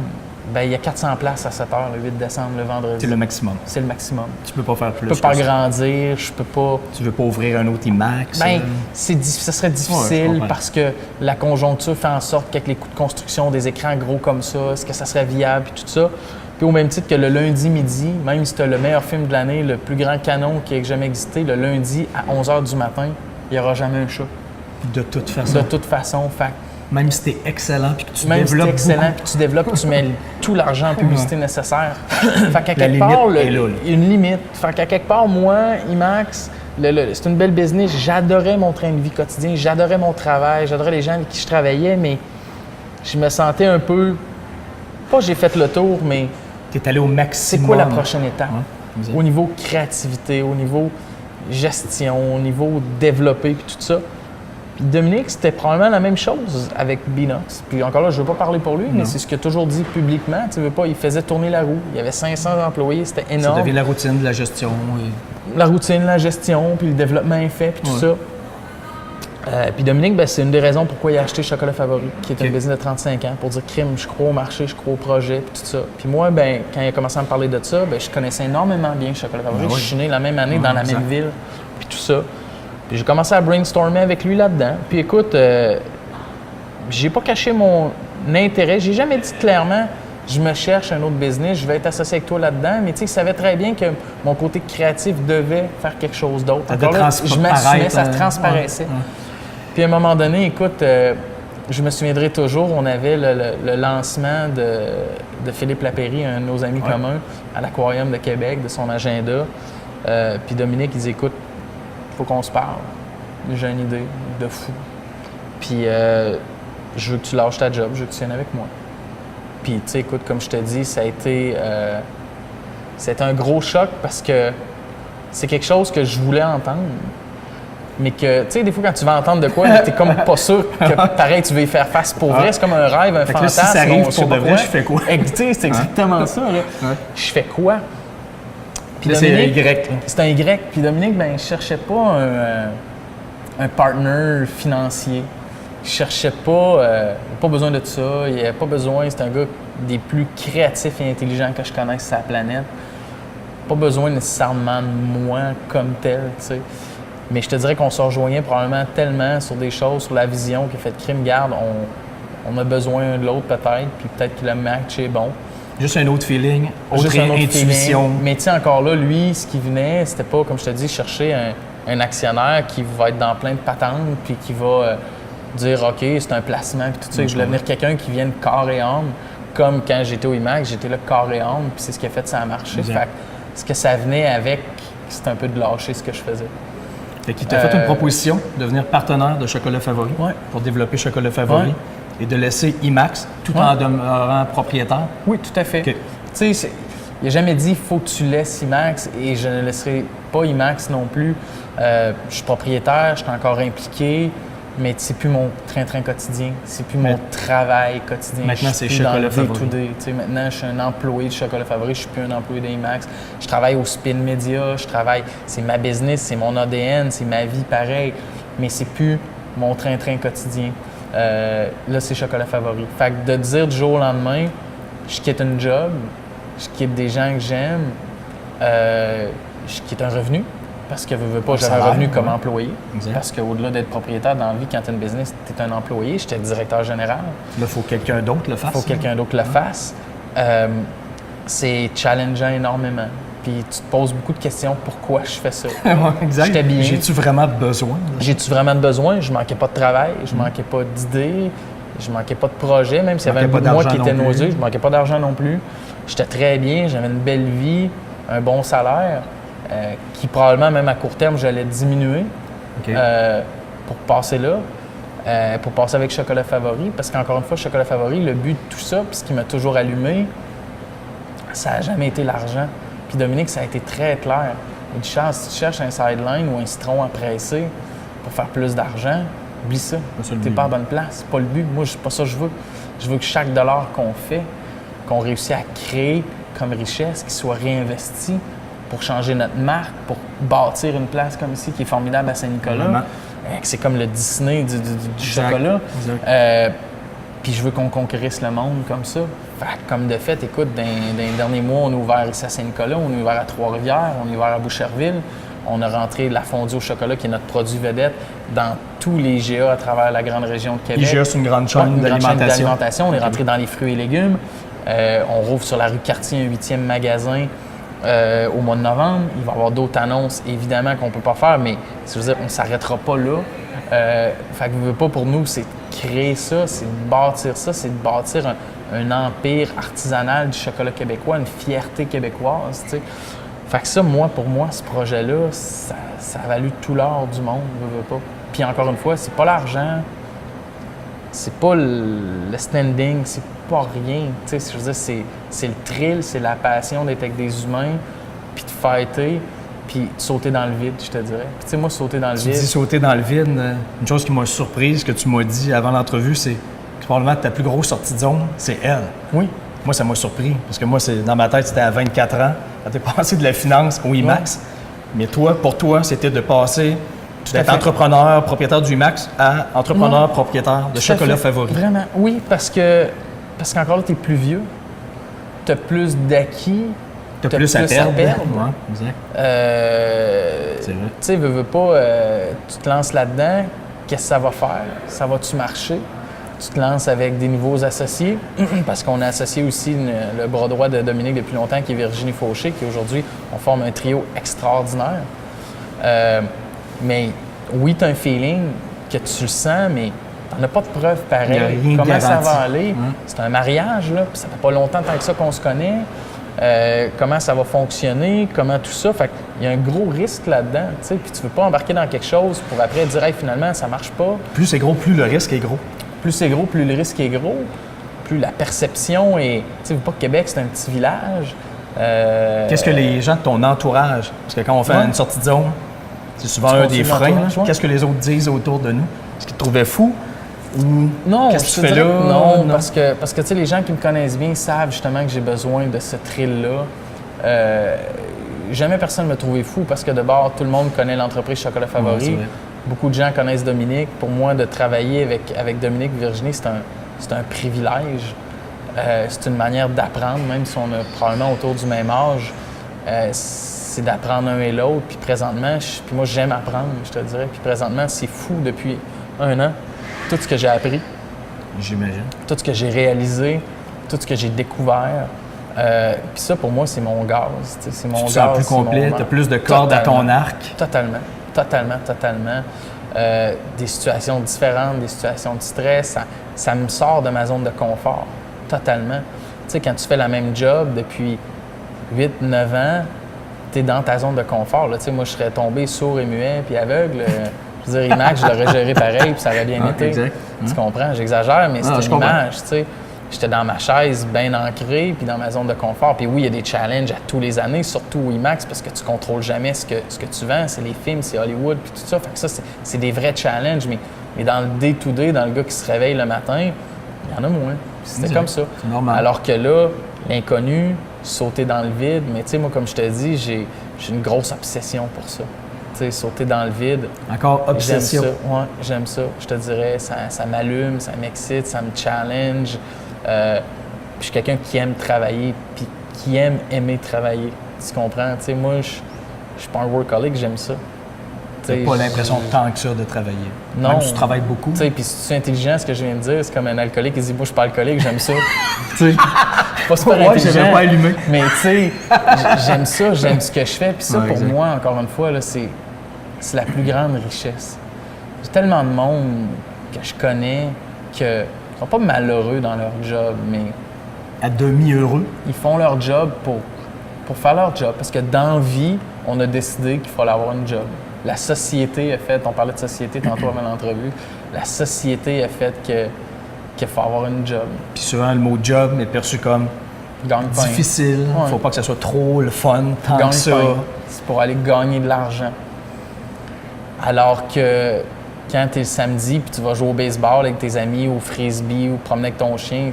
ben il y a 400 places à 7 heures le 8 décembre, le vendredi. C'est le maximum. C'est le maximum. Tu peux pas faire plus. Je peux pas grandir, je peux pas... Tu veux pas ouvrir un autre IMAX? Ben, ça serait difficile parce que la conjoncture fait en sorte qu'avec les coûts de construction des écrans gros comme ça, est-ce que ça serait viable et tout ça? Puis au même titre que le lundi midi, même si tu as le meilleur film de l'année, le plus grand canon qui ait jamais existé, le lundi à 11h du matin, il n'y aura jamais un chat. De toute façon. De toute façon. Fait même si t'es excellent puis que tu même développes. Même si t'es excellent puis que tu développes, tu mets tout l'argent en publicité nécessaire. Fait qu'à La quelque part, limite est là. Il y a une limite. Fait qu'à quelque part, moi, IMAX, c'est une belle business. J'adorais mon train de vie quotidien, j'adorais mon travail, j'adorais les gens avec qui je travaillais, mais je me sentais un peu. Pas j'ai fait le tour, mais. T'es allé au maximum. C'est quoi la prochaine étape? Exact. Au niveau créativité, au niveau gestion, au niveau développé puis tout ça. Puis Dominique, c'était probablement la même chose avec Beenox. Puis encore là, je ne veux pas parler pour lui, mais c'est ce qu'il a toujours dit publiquement. Tu veux pas, il faisait tourner la roue. Il y avait 500 employés, c'était énorme. Ça devient la routine de la gestion. La routine, la gestion, puis le développement est fait, puis tout ça. Puis Dominique, ben, c'est une des raisons pourquoi il a acheté Chocolat Favori, qui est une business de 35 ans, pour dire crime, je crois au marché, je crois au projet, puis tout ça. Puis moi, ben, quand il a commencé à me parler de ça, ben, je connaissais énormément bien Chocolat Favori. Je suis né la même année dans la même ville, puis tout ça. Puis j'ai commencé à brainstormer avec lui là-dedans. Puis écoute, j'ai pas caché mon intérêt. J'ai jamais dit clairement, je me cherche un autre business, je vais être associé avec toi là-dedans. Mais tu sais, il savait très bien que mon côté créatif devait faire quelque chose d'autre. Encore là, je m'assumais, ça transparaissait. Puis à un moment donné, écoute, je me souviendrai toujours, on avait le lancement de Philippe Lapéry, un de nos amis communs, à l'Aquarium de Québec, de son agenda. Puis Dominique, il dit, écoute, faut qu'on se parle. J'ai une idée de fou. Puis je veux que tu lâches ta job, je veux que tu viennes avec moi. Puis tu sais, écoute, comme je te dis, ça a été un gros choc parce que c'est quelque chose que je voulais entendre. Mais que, tu sais, des fois, quand tu vas entendre de quoi, t'es comme pas sûr que, pareil, tu veux y faire face pour vrai. C'est comme un rêve, un fantasme. Là, si ça arrive pour de vrai, je fais quoi? Tu sais, c'est exactement ça. Là. Je fais quoi? Puis là, c'est un Y. C'est un Y. Puis Dominique, ben, je cherchais pas un partner financier. Je cherchais pas... pas besoin de ça. Il n'y avait pas besoin... C'est un gars des plus créatifs et intelligents que je connaisse sur la planète. Pas besoin nécessairement de moi comme tel, tu sais. Mais je te dirais qu'on se rejoignait probablement tellement sur des choses, sur la vision qui a fait crime, garde, on a besoin de l'autre peut-être, puis peut-être que le match est bon. Juste un autre feeling, autre intuition. Feeling. Mais tu sais, encore là, lui, ce qui venait, c'était pas, comme je te dis, chercher un actionnaire qui va être dans plein de patentes, puis qui va dire, OK, c'est un placement, puis tout ça. Je voulais venir quelqu'un qui vienne corps et âme, comme quand j'étais au IMAX, j'étais là corps et âme, puis c'est ce qui a fait ça a marché. Fait que ce que ça venait avec, c'était un peu de lâcher ce que je faisais. Fait qu'il t'a fait une proposition de devenir partenaire de Chocolat Favori pour développer Chocolat Favori et de laisser IMAX tout en demeurant propriétaire. Oui, tout à fait. Okay. Tu sais, il n'a jamais dit « il faut que tu laisses IMAX » et je ne laisserai pas IMAX non plus. Je suis propriétaire, je suis encore impliqué, mais c'est plus mon train-train quotidien, c'est plus mon travail quotidien. Maintenant, c'est Chocolat Favori. Maintenant, je suis un employé de Chocolat Favori, je suis plus un employé d'IMAX. Je travaille au Spin Media, c'est ma business, c'est mon ADN, c'est ma vie pareil, mais c'est plus mon train-train quotidien. Là, c'est Chocolat Favori. Fait que de dire du jour au lendemain, je quitte une job, je quitte des gens que j'aime, je quitte un revenu. Parce que veux pas, j'avais un revenu comme employé. Exact. Parce qu'au-delà d'être propriétaire dans la vie, quand tu as une business, tu es un employé. J'étais directeur général. Là, il faut que quelqu'un d'autre le fasse. Il faut que quelqu'un d'autre le fasse. C'est challengeant énormément. Puis tu te poses beaucoup de questions pourquoi je fais ça. Exact. J'étais bien. J'ai-tu vraiment besoin? J'ai-tu vraiment besoin? Je manquais pas de travail, je manquais pas d'idées, je manquais pas de projet, même s'il y avait un bout de moi qui était nauséeux, je manquais pas d'argent non plus. J'étais très bien, j'avais une belle vie, un bon salaire. Qui probablement, même à court terme, j'allais diminuer pour passer là, pour passer avec Chocolat Favori. Parce qu'encore une fois, Chocolat Favori, le but de tout ça, puis ce qui m'a toujours allumé, ça n'a jamais été l'argent. Puis Dominique, ça a été très clair. Il dit, Charles, si tu cherches un sideline ou un citron à presser pour faire plus d'argent, oublie ça. T'es pas à bonne place. C'est pas le but. Moi, c'est pas ça que je veux. Je veux que chaque dollar qu'on fait, qu'on réussit à créer comme richesse, qu'il soit réinvesti pour changer notre marque, pour bâtir une place comme ici qui est formidable à Saint-Nicolas. C'est comme le Disney du chocolat. Puis je veux qu'on conquérisse le monde comme ça. Fait que comme de fait, écoute, dans les derniers mois, on a ouvert ici à Saint-Nicolas, on a ouvert à Trois-Rivières, on a ouvert à Boucherville. On a rentré la fondue au chocolat, qui est notre produit vedette, dans tous les IGA à travers la grande région de Québec. IGA, c'est une grande chaîne d'alimentation. On est rentré dans les fruits et légumes. On rouvre sur la rue Cartier un 8e magasin au mois de novembre. Il va y avoir d'autres annonces, évidemment, qu'on ne peut pas faire, mais je veux dire, on ne s'arrêtera pas là. Fait que pas pour nous, c'est de créer ça, c'est de bâtir ça, c'est de bâtir un empire artisanal du chocolat québécois, une fierté québécoise, tu sais. Fait que ça, pour moi, ce projet-là, ça a valu tout l'or du monde, veux pas. Puis encore une fois, c'est pas l'argent, c'est pas le standing, c'est pas rien. Tu sais, je veux dire, c'est le thrill, c'est la passion d'être avec des humains, puis de fighter, puis de sauter dans le vide, je te dirais. Puis tu sais, moi, sauter dans le vide... Tu dis sauter dans le vide, une chose qui m'a surprise, que tu m'as dit avant l'entrevue, c'est que probablement ta plus grosse sortie de zone, c'est elle. Oui. Moi, ça m'a surpris, parce que moi, dans ma tête, c'était à 24 ans, quand tu es passé de la finance au IMAX. Mais pour toi, c'était de passer d'être entrepreneur, propriétaire du IMAX, à entrepreneur, propriétaire de chocolat favori. Vraiment, oui, parce qu'encore là, tu es plus vieux, tu as plus d'acquis, tu as plus à perdre. Ouais, exact. C'est vrai. Tu sais, veux pas, tu te lances là-dedans, qu'est-ce que ça va faire? Ça va-tu marcher? Tu te lances avec des nouveaux associés, parce qu'on a associé aussi le bras droit de Dominique depuis longtemps, qui est Virginie Fauché, qui aujourd'hui, on forme un trio extraordinaire. Mais oui, tu as un feeling que tu le sens, mais tu n'en as pas de preuve pareille. Comment ça va aller? C'est un mariage, là, puis ça fait pas longtemps tant que ça qu'on se connaît. Comment ça va fonctionner, comment tout ça. Fait qu'il y a un gros risque là-dedans, tu sais, puis tu veux pas embarquer dans quelque chose pour après dire hey, finalement, ça marche pas. Plus c'est gros, plus le risque est gros. Plus c'est gros, plus le risque est gros, plus la perception est... Tu sais, pas que Québec, c'est un petit village. Qu'est-ce que les gens de ton entourage... Parce que quand on fait une sortie de zone, c'est souvent un des freins. Qu'est-ce que les autres disent autour de nous? Est-ce qu'ils te trouvaient fou? Ou non, qu'est-ce que tu fais là? Non, parce que tu sais, les gens qui me connaissent bien savent justement que j'ai besoin de ce thrill-là. Jamais personne ne m'a trouvé fou parce que de bord, tout le monde connaît l'entreprise Chocolat Favori. Ouais, beaucoup de gens connaissent Dominique. Pour moi, de travailler avec Dominique et Virginie, c'est un privilège. C'est une manière d'apprendre, même si on a probablement autour du même âge. C'est d'apprendre un et l'autre. Puis présentement, puis moi, j'aime apprendre, je te dirais. Puis présentement, c'est fou depuis 1 an, tout ce que j'ai appris. J'imagine. Tout ce que j'ai réalisé, tout ce que j'ai découvert. Puis ça, pour moi, c'est mon gaz. C'est mon gaz. Plus complet, tu as plus de cordes à ton arc. Totalement. Des situations différentes, des situations de stress, ça me sort de ma zone de confort, totalement. Tu sais, quand tu fais la même job depuis 8-9 ans, tu es dans ta zone de confort. Là. Tu sais, moi, je serais tombé sourd et muet puis aveugle. Je veux dire, IMAX, je l'aurais géré pareil puis ça aurait bien été. Exact. Tu comprends? J'exagère, mais c'est une image, tu sais. J'étais dans ma chaise, bien ancré, puis dans ma zone de confort. Puis oui, il y a des challenges à tous les années, surtout au IMAX, parce que tu ne contrôles jamais ce que tu vends. C'est les films, c'est Hollywood, puis tout ça. Fait que ça, c'est des vrais challenges. Mais dans le day-to-day, dans le gars qui se réveille le matin, il y en a moins. C'était comme ça. C'est normal. Alors que là, l'inconnu, sauter dans le vide. Mais tu sais, moi, comme je te dis, j'ai une grosse obsession pour ça. Tu sais, sauter dans le vide. Encore obsession. J'aime ça. Ouais, j'aime ça. Je te dirais, ça m'allume, ça m'excite, ça me challenge. Puis je suis quelqu'un qui aime travailler, puis qui aime aimer travailler. Tu comprends? Tu sais, moi, je suis pas un workaholic, j'aime ça. Tu n'as pas l'impression tant que ça de travailler. Non. Même si tu travailles beaucoup. Tu sais, puis si tu es intelligent, ce que je viens de dire, c'est comme un alcoolique qui dit « Moi, je suis pas alcoolique, j'aime ça. » Tu sais, je suis pas super intelligent. Ouais, pas allumé. Mais tu sais, j'aime ça, j'aime ce que je fais. Puis ça, pour moi, encore une fois, là, c'est la plus grande richesse. J'ai tellement de monde que je connais que ils sont pas malheureux dans leur job, mais... À demi heureux? Ils font leur job pour faire leur job. Parce que dans la vie, on a décidé qu'il fallait avoir une job. La société a fait... On parlait de société tantôt avant l'entrevue. La société a fait qu'il faut avoir une job. Puis souvent, le mot « job » est perçu comme difficile. Il ne faut pas que ça soit trop le fun, tant que ça. C'est pour aller gagner de l'argent. Alors que... Quand tu es le samedi puis tu vas jouer au baseball avec tes amis, au frisbee ou promener avec ton chien,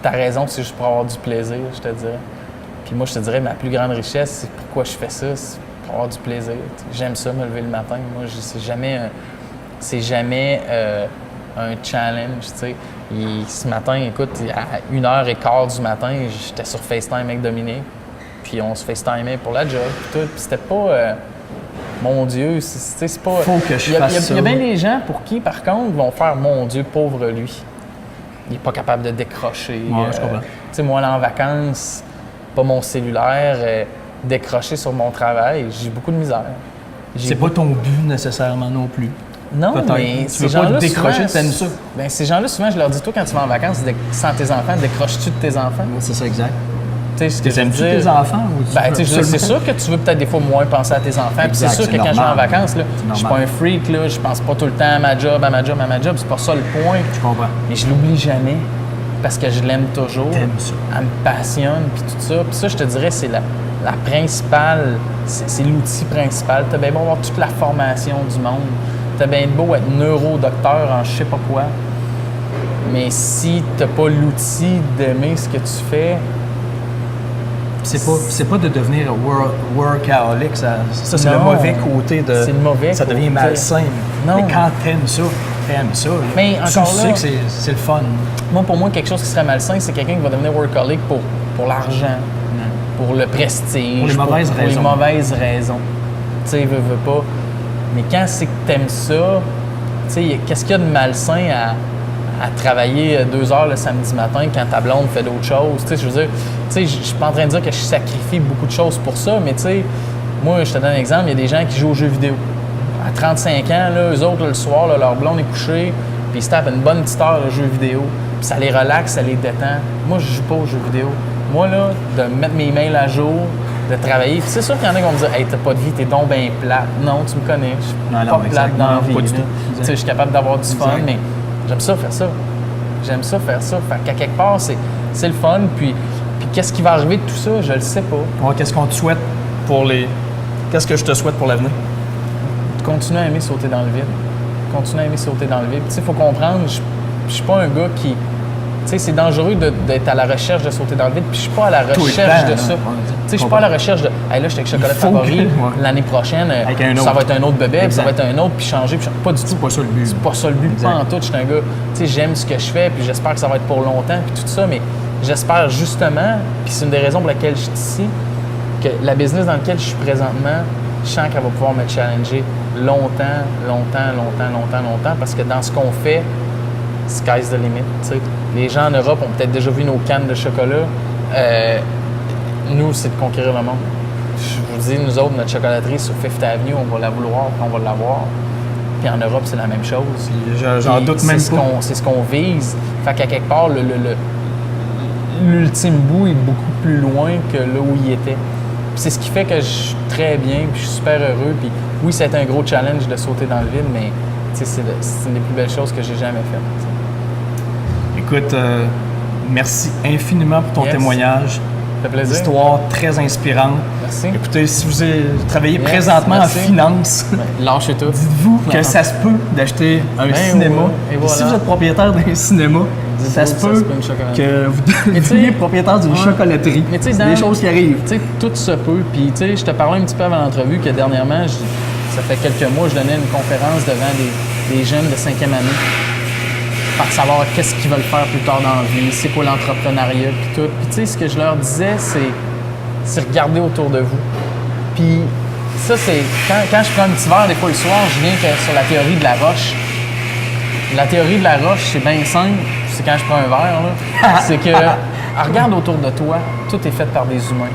ta raison, c'est juste pour avoir du plaisir, je te dirais. Puis moi, je te dirais, ma plus grande richesse, c'est pourquoi je fais ça, c'est pour avoir du plaisir. J'aime ça, me lever le matin. Moi, c'est jamais un challenge, tu sais. Ce matin, écoute, à 1h15 du matin, j'étais sur FaceTime avec Dominique. Puis on se FaceTimait pour la job, puis tout. Puis c'était pas... mon Dieu, c'est pas... Faut que je fasse ça. Il y a bien des gens pour qui, par contre, vont faire « Mon Dieu, pauvre lui ». Il n'est pas capable de décrocher. Ouais, je comprends. Tu sais, moi, aller en vacances, pas mon cellulaire, décrocher sur mon travail, j'ai beaucoup de misère. C'est pas ton but nécessairement non plus. Non, mais tu veux pas te décrocher, t'aimes ça. Ben, ces gens-là, souvent, je leur dis, toi, quand tu vas en vacances sans tes enfants, décroches-tu de tes enfants? C'est ça, exact. Aimes-tu tes enfants? C'est sûr que tu veux peut-être des fois moins penser à tes enfants. Puis c'est sûr que quand je vais en vacances, je suis pas un freak, là, je pense pas tout le temps à ma job. C'est pas ça le point. Je comprends. Mais je l'oublie jamais parce que je l'aime toujours. T'aimes ça. Elle me passionne, puis tout ça. Puis ça, je te dirais, c'est la principale, c'est l'outil principal. T'as bien beau avoir toute la formation du monde. T'as bien beau être neurodocteur en je sais pas quoi. Mais si t'as pas l'outil d'aimer ce que tu fais, c'est pas de devenir workaholic, ça c'est le Non. mauvais côté de... C'est le mauvais Ça devient côté. malsain. Non. Mais quand t'aimes ça. Là. Mais Tu encore sais là- que c'est le fun. moi, pour moi, quelque chose qui serait malsain, c'est quelqu'un qui va devenir workaholic pour l'argent, pour le prestige, Pour les mauvaises pour les raisons. mauvaises raisons. Tu sais, veut pas. Mais quand c'est que t'aimes ça, tu sais, qu'est-ce qu'il y a de malsain à travailler 2 heures le samedi matin quand ta blonde fait d'autres choses? Tu sais, je veux dire, tu sais, je suis pas en train de dire que je sacrifie beaucoup de choses pour ça, mais tu sais, moi, je te donne un exemple, il y a des gens qui jouent aux jeux vidéo. À 35 ans, là, eux autres, là, le soir, là, leur blonde est couchée, puis ils se tapent une bonne petite heure de jeux vidéo, puis ça les relaxe, ça les détend. Moi, je joue pas aux jeux vidéo. Moi, là, de mettre mes mails à jour, de travailler, puis c'est sûr qu'il y en a qui vont me dire « Hey, t'as pas de vie, t'es donc bien plate. » Non, tu me connais, je suis Non, pas mais plate exact. dans la Non, vie. pas du là. tout. Tu sais, je suis capable d'avoir du fun, Exact. mais j'aime ça faire ça. J'aime ça faire ça. Fait qu'à quelque part, c'est le fun, puis qu'est-ce qui va arriver de tout ça, je le sais pas. Ouais, qu'est-ce qu'on te souhaite pour les... Qu'est-ce que je te souhaite pour l'avenir? Continuer à aimer sauter dans le vide. Continuer à aimer sauter dans le vide. Tu sais, il faut comprendre, je suis pas un gars qui... Tu sais, c'est dangereux d'être à la recherche de sauter dans le vide, puis je suis pas à la recherche de ça. Tu sais, je suis pas à la recherche de « Hey, là, j'étais avec chocolat faut favori, que- ouais. l'année prochaine, Avec un ça autre. va être un autre bébé, puis ça va Exact. être un autre, puis changer, puis pas du tout. C'est pas ça le but. C'est pas ça le but, Exact. pas en tout. Je suis un gars, tu sais, j'aime ce que je fais, puis j'espère que ça va être pour longtemps, puis tout ça, mais j'espère justement, puis c'est une des raisons pour laquelle je suis ici, que la business dans laquelle je suis présentement, je sens qu'elle va pouvoir me challenger longtemps, parce que dans ce qu'on fait, sky's the limit, tu sais. Les gens en Europe ont peut-être déjà vu nos cannes de chocolat. Nous, c'est de conquérir le monde. Je vous dis, nous autres, notre chocolaterie sur Fifth Avenue, on va la vouloir, puis on va l'avoir. Puis en Europe, c'est la même chose. J'en Puis doute même pas. C'est ce qu'on vise. Fait qu'à quelque part, l'ultime bout est beaucoup plus loin que là où il était. Puis c'est ce qui fait que je suis très bien, puis je suis super heureux. Puis oui, ça a été un gros challenge de sauter dans le vide, mais tu sais, c'est une des plus belles choses que j'ai jamais faites. Écoute, merci infiniment pour ton Yes. témoignage. Ça fait plaisir. Histoire très inspirante. Merci. Écoutez, si vous travaillez Yes, présentement merci. en finance, Lâchez tout. dites-vous que ça se peut d'acheter un cinéma. ouais, et Et voilà. si vous êtes propriétaire d'un cinéma, Dites-vous ça se que ça peut se peut une chocolaterie. que vous Mais tu sais- deveniez propriétaire d'une Ouais. chocolaterie. Mais tu sais, C'est dans- des choses qui arrivent. Tu sais, tout se peut. Puis, tu sais, je te parlais un petit peu avant l'entrevue que dernièrement, ça fait quelques mois, je donnais une conférence devant des jeunes de 5e année pour savoir qu'est-ce qu'ils veulent faire plus tard dans la vie, c'est quoi l'entrepreneuriat, puis tout. Puis, tu sais, ce que je leur disais, c'est regarder autour de vous. Puis, ça, c'est... Quand je prends un petit verre, des fois, le soir, je viens que sur la théorie de la roche. La théorie de la roche, c'est bien simple. C'est quand je prends un verre, là. C'est que, regarde autour de toi, tout est fait par des humains.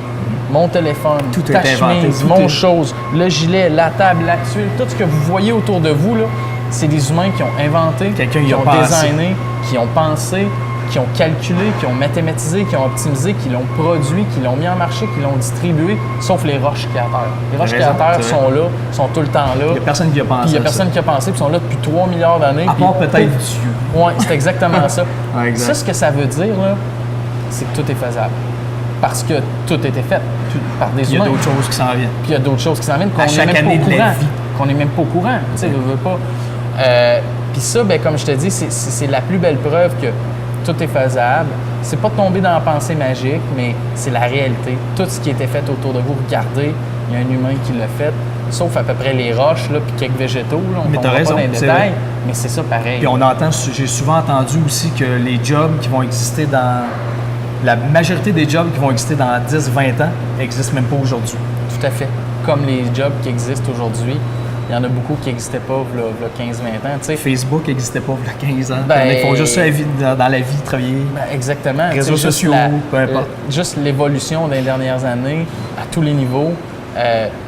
Mon téléphone, Tout ta est inventé, chemise, tout mon est- chose, le gilet, la table, la tuile, tout ce que vous voyez autour de vous, là, c'est des humains qui ont inventé, Quelqu'un qui y a ont pensé. designé, qui ont pensé, qui ont calculé, qui ont mathématisé, qui ont optimisé, qui l'ont produit, qui l'ont mis en marché, qui l'ont distribué, sauf les roches qui à terre. Les roches T'as qui à raison, terre c'est sont là, sont tout le temps là. Il n'y a personne qui a pensé. Puis il n'y a à personne qui a pensé, puis ils sont là depuis 3 milliards d'années. ça. À puis part peut-être Dieu. Oui, c'est exactement ça. Ouais, exact. Ça, ce que ça veut dire, là, c'est que tout est faisable. Parce que tout a été fait par des Il y a humains. d'autres choses qui s'en viennent. Puis il y a d'autres choses qui s'en viennent qu'on À n'est chaque même pas année au de la courant. vie. Qu'on n'est même pas au courant. Tu sais, veut pas. Puis ça, ben, comme je te dis, c'est la plus belle preuve que tout est faisable. c'est pas de tomber dans la pensée magique, mais c'est la réalité. Tout ce qui était fait autour de vous, regardez, il y a un humain qui l'a fait, sauf à peu près les roches, là, puis quelques végétaux. Là, on ne tombe pas dans les détails, mais c'est ça pareil. Puis j'ai souvent entendu aussi que les jobs qui vont exister la majorité des jobs qui vont exister dans 10-20 ans n'existent même pas aujourd'hui. Tout à fait. Comme les jobs qui existent aujourd'hui, il y en a beaucoup qui n'existaient pas il y a 15-20 ans. T'sais. Facebook n'existait pas il y a 15 ans. Ils font juste ça dans la vie, travailler. Exactement. Réseaux sociaux, peu importe. Juste l'évolution des dernières années, à tous les niveaux,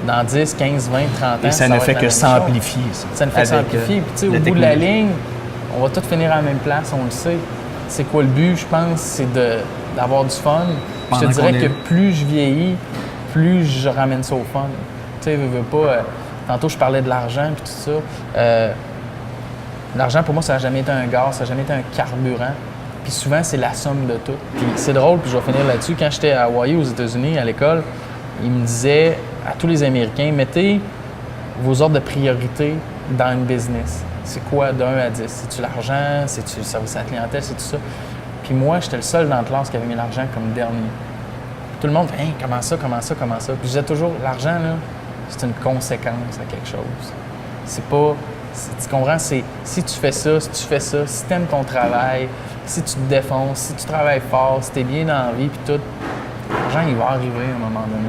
dans 10, 15, 20, 30 ans. Et ça ne fait que s'amplifier. Ça ne fait que s'amplifier. Puis au bout de la ligne, on va tous finir à la même place, on le sait. C'est quoi le but, je pense? C'est d'avoir du fun. Je te dirais que plus je vieillis, plus je ramène ça au fun. Tu sais, veux pas... tantôt, je parlais de l'argent et tout ça. L'argent, pour moi, ça n'a jamais été un gaz, ça n'a jamais été un carburant. Puis souvent, c'est la somme de tout. Puis c'est drôle, puis je vais finir là-dessus. Quand j'étais à Hawaii, aux États-Unis, à l'école, ils me disaient à tous les Américains, mettez vos ordres de priorité dans une business. C'est quoi de 1 à 10? C'est-tu l'argent? C'est-tu le service à la clientèle? C'est tout ça? Puis moi, j'étais le seul dans la classe qui avait mis l'argent comme dernier. Tout le monde fait « Hey, comment ça? Puis je disais toujours, l'argent, là, c'est une conséquence à quelque chose. C'est pas... Tu comprends? C'est si tu fais ça, si tu aimes ton travail, si tu te défonces, si tu travailles fort, si tu es bien dans la vie, puis tout, l'argent, il va arriver à un moment donné.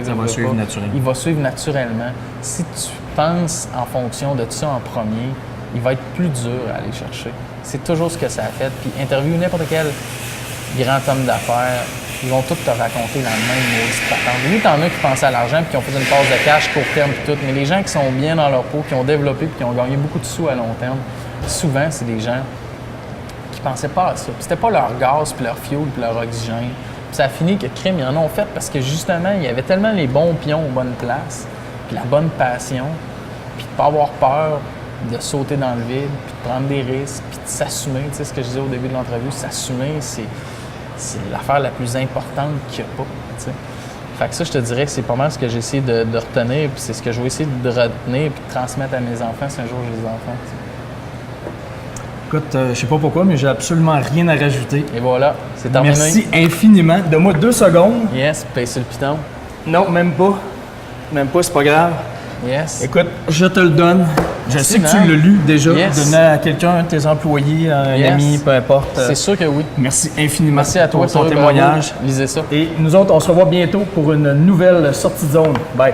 Ça va suivre naturellement. Il va suivre naturellement. Si tu penses en fonction de ça en premier, il va être plus dur à aller chercher. C'est toujours ce que ça a fait. Puis interview n'importe quel grand homme d'affaires, ils vont tous te raconter la même maudite patente. Oui, t'en as qui pensaient à l'argent puis qui ont fait une passe de cash court terme puis tout, mais les gens qui sont bien dans leur peau, qui ont développé puis qui ont gagné beaucoup de sous à long terme, souvent, c'est des gens qui pensaient pas à ça. Puis c'était pas leur gaz puis leur fuel puis leur oxygène. Puis ça a fini que crime, ils en ont fait parce que justement, il y avait tellement les bons pions aux bonnes places, puis la bonne passion, puis de pas avoir peur de sauter dans le vide, puis de prendre des risques, puis de s'assumer. Tu sais, ce que je disais au début de l'entrevue, s'assumer, c'est l'affaire la plus importante qu'il n'y a pas. Tu sais. Fait que ça, je te dirais que c'est pas mal ce que j'ai essayé de retenir, puis c'est ce que je vais essayer de retenir puis de transmettre à mes enfants si un jour j'ai des enfants. Tu sais. Écoute, je sais pas pourquoi, mais j'ai absolument rien à rajouter. Et voilà, c'est terminé. Merci infiniment. Donne-moi 2 secondes. Yes, paye sur le piton. Non, même pas. Même pas, c'est pas grave. Yes. Écoute, je te le donne. Je sais que tu l'as lu déjà. Yes. Donner à quelqu'un, un de tes employés, un ami, peu importe. C'est sûr que oui. Merci infiniment Merci à toi pour ton témoignage. Lisez ça. Et nous autres, on se revoit bientôt pour une nouvelle sortie de zone. Bye.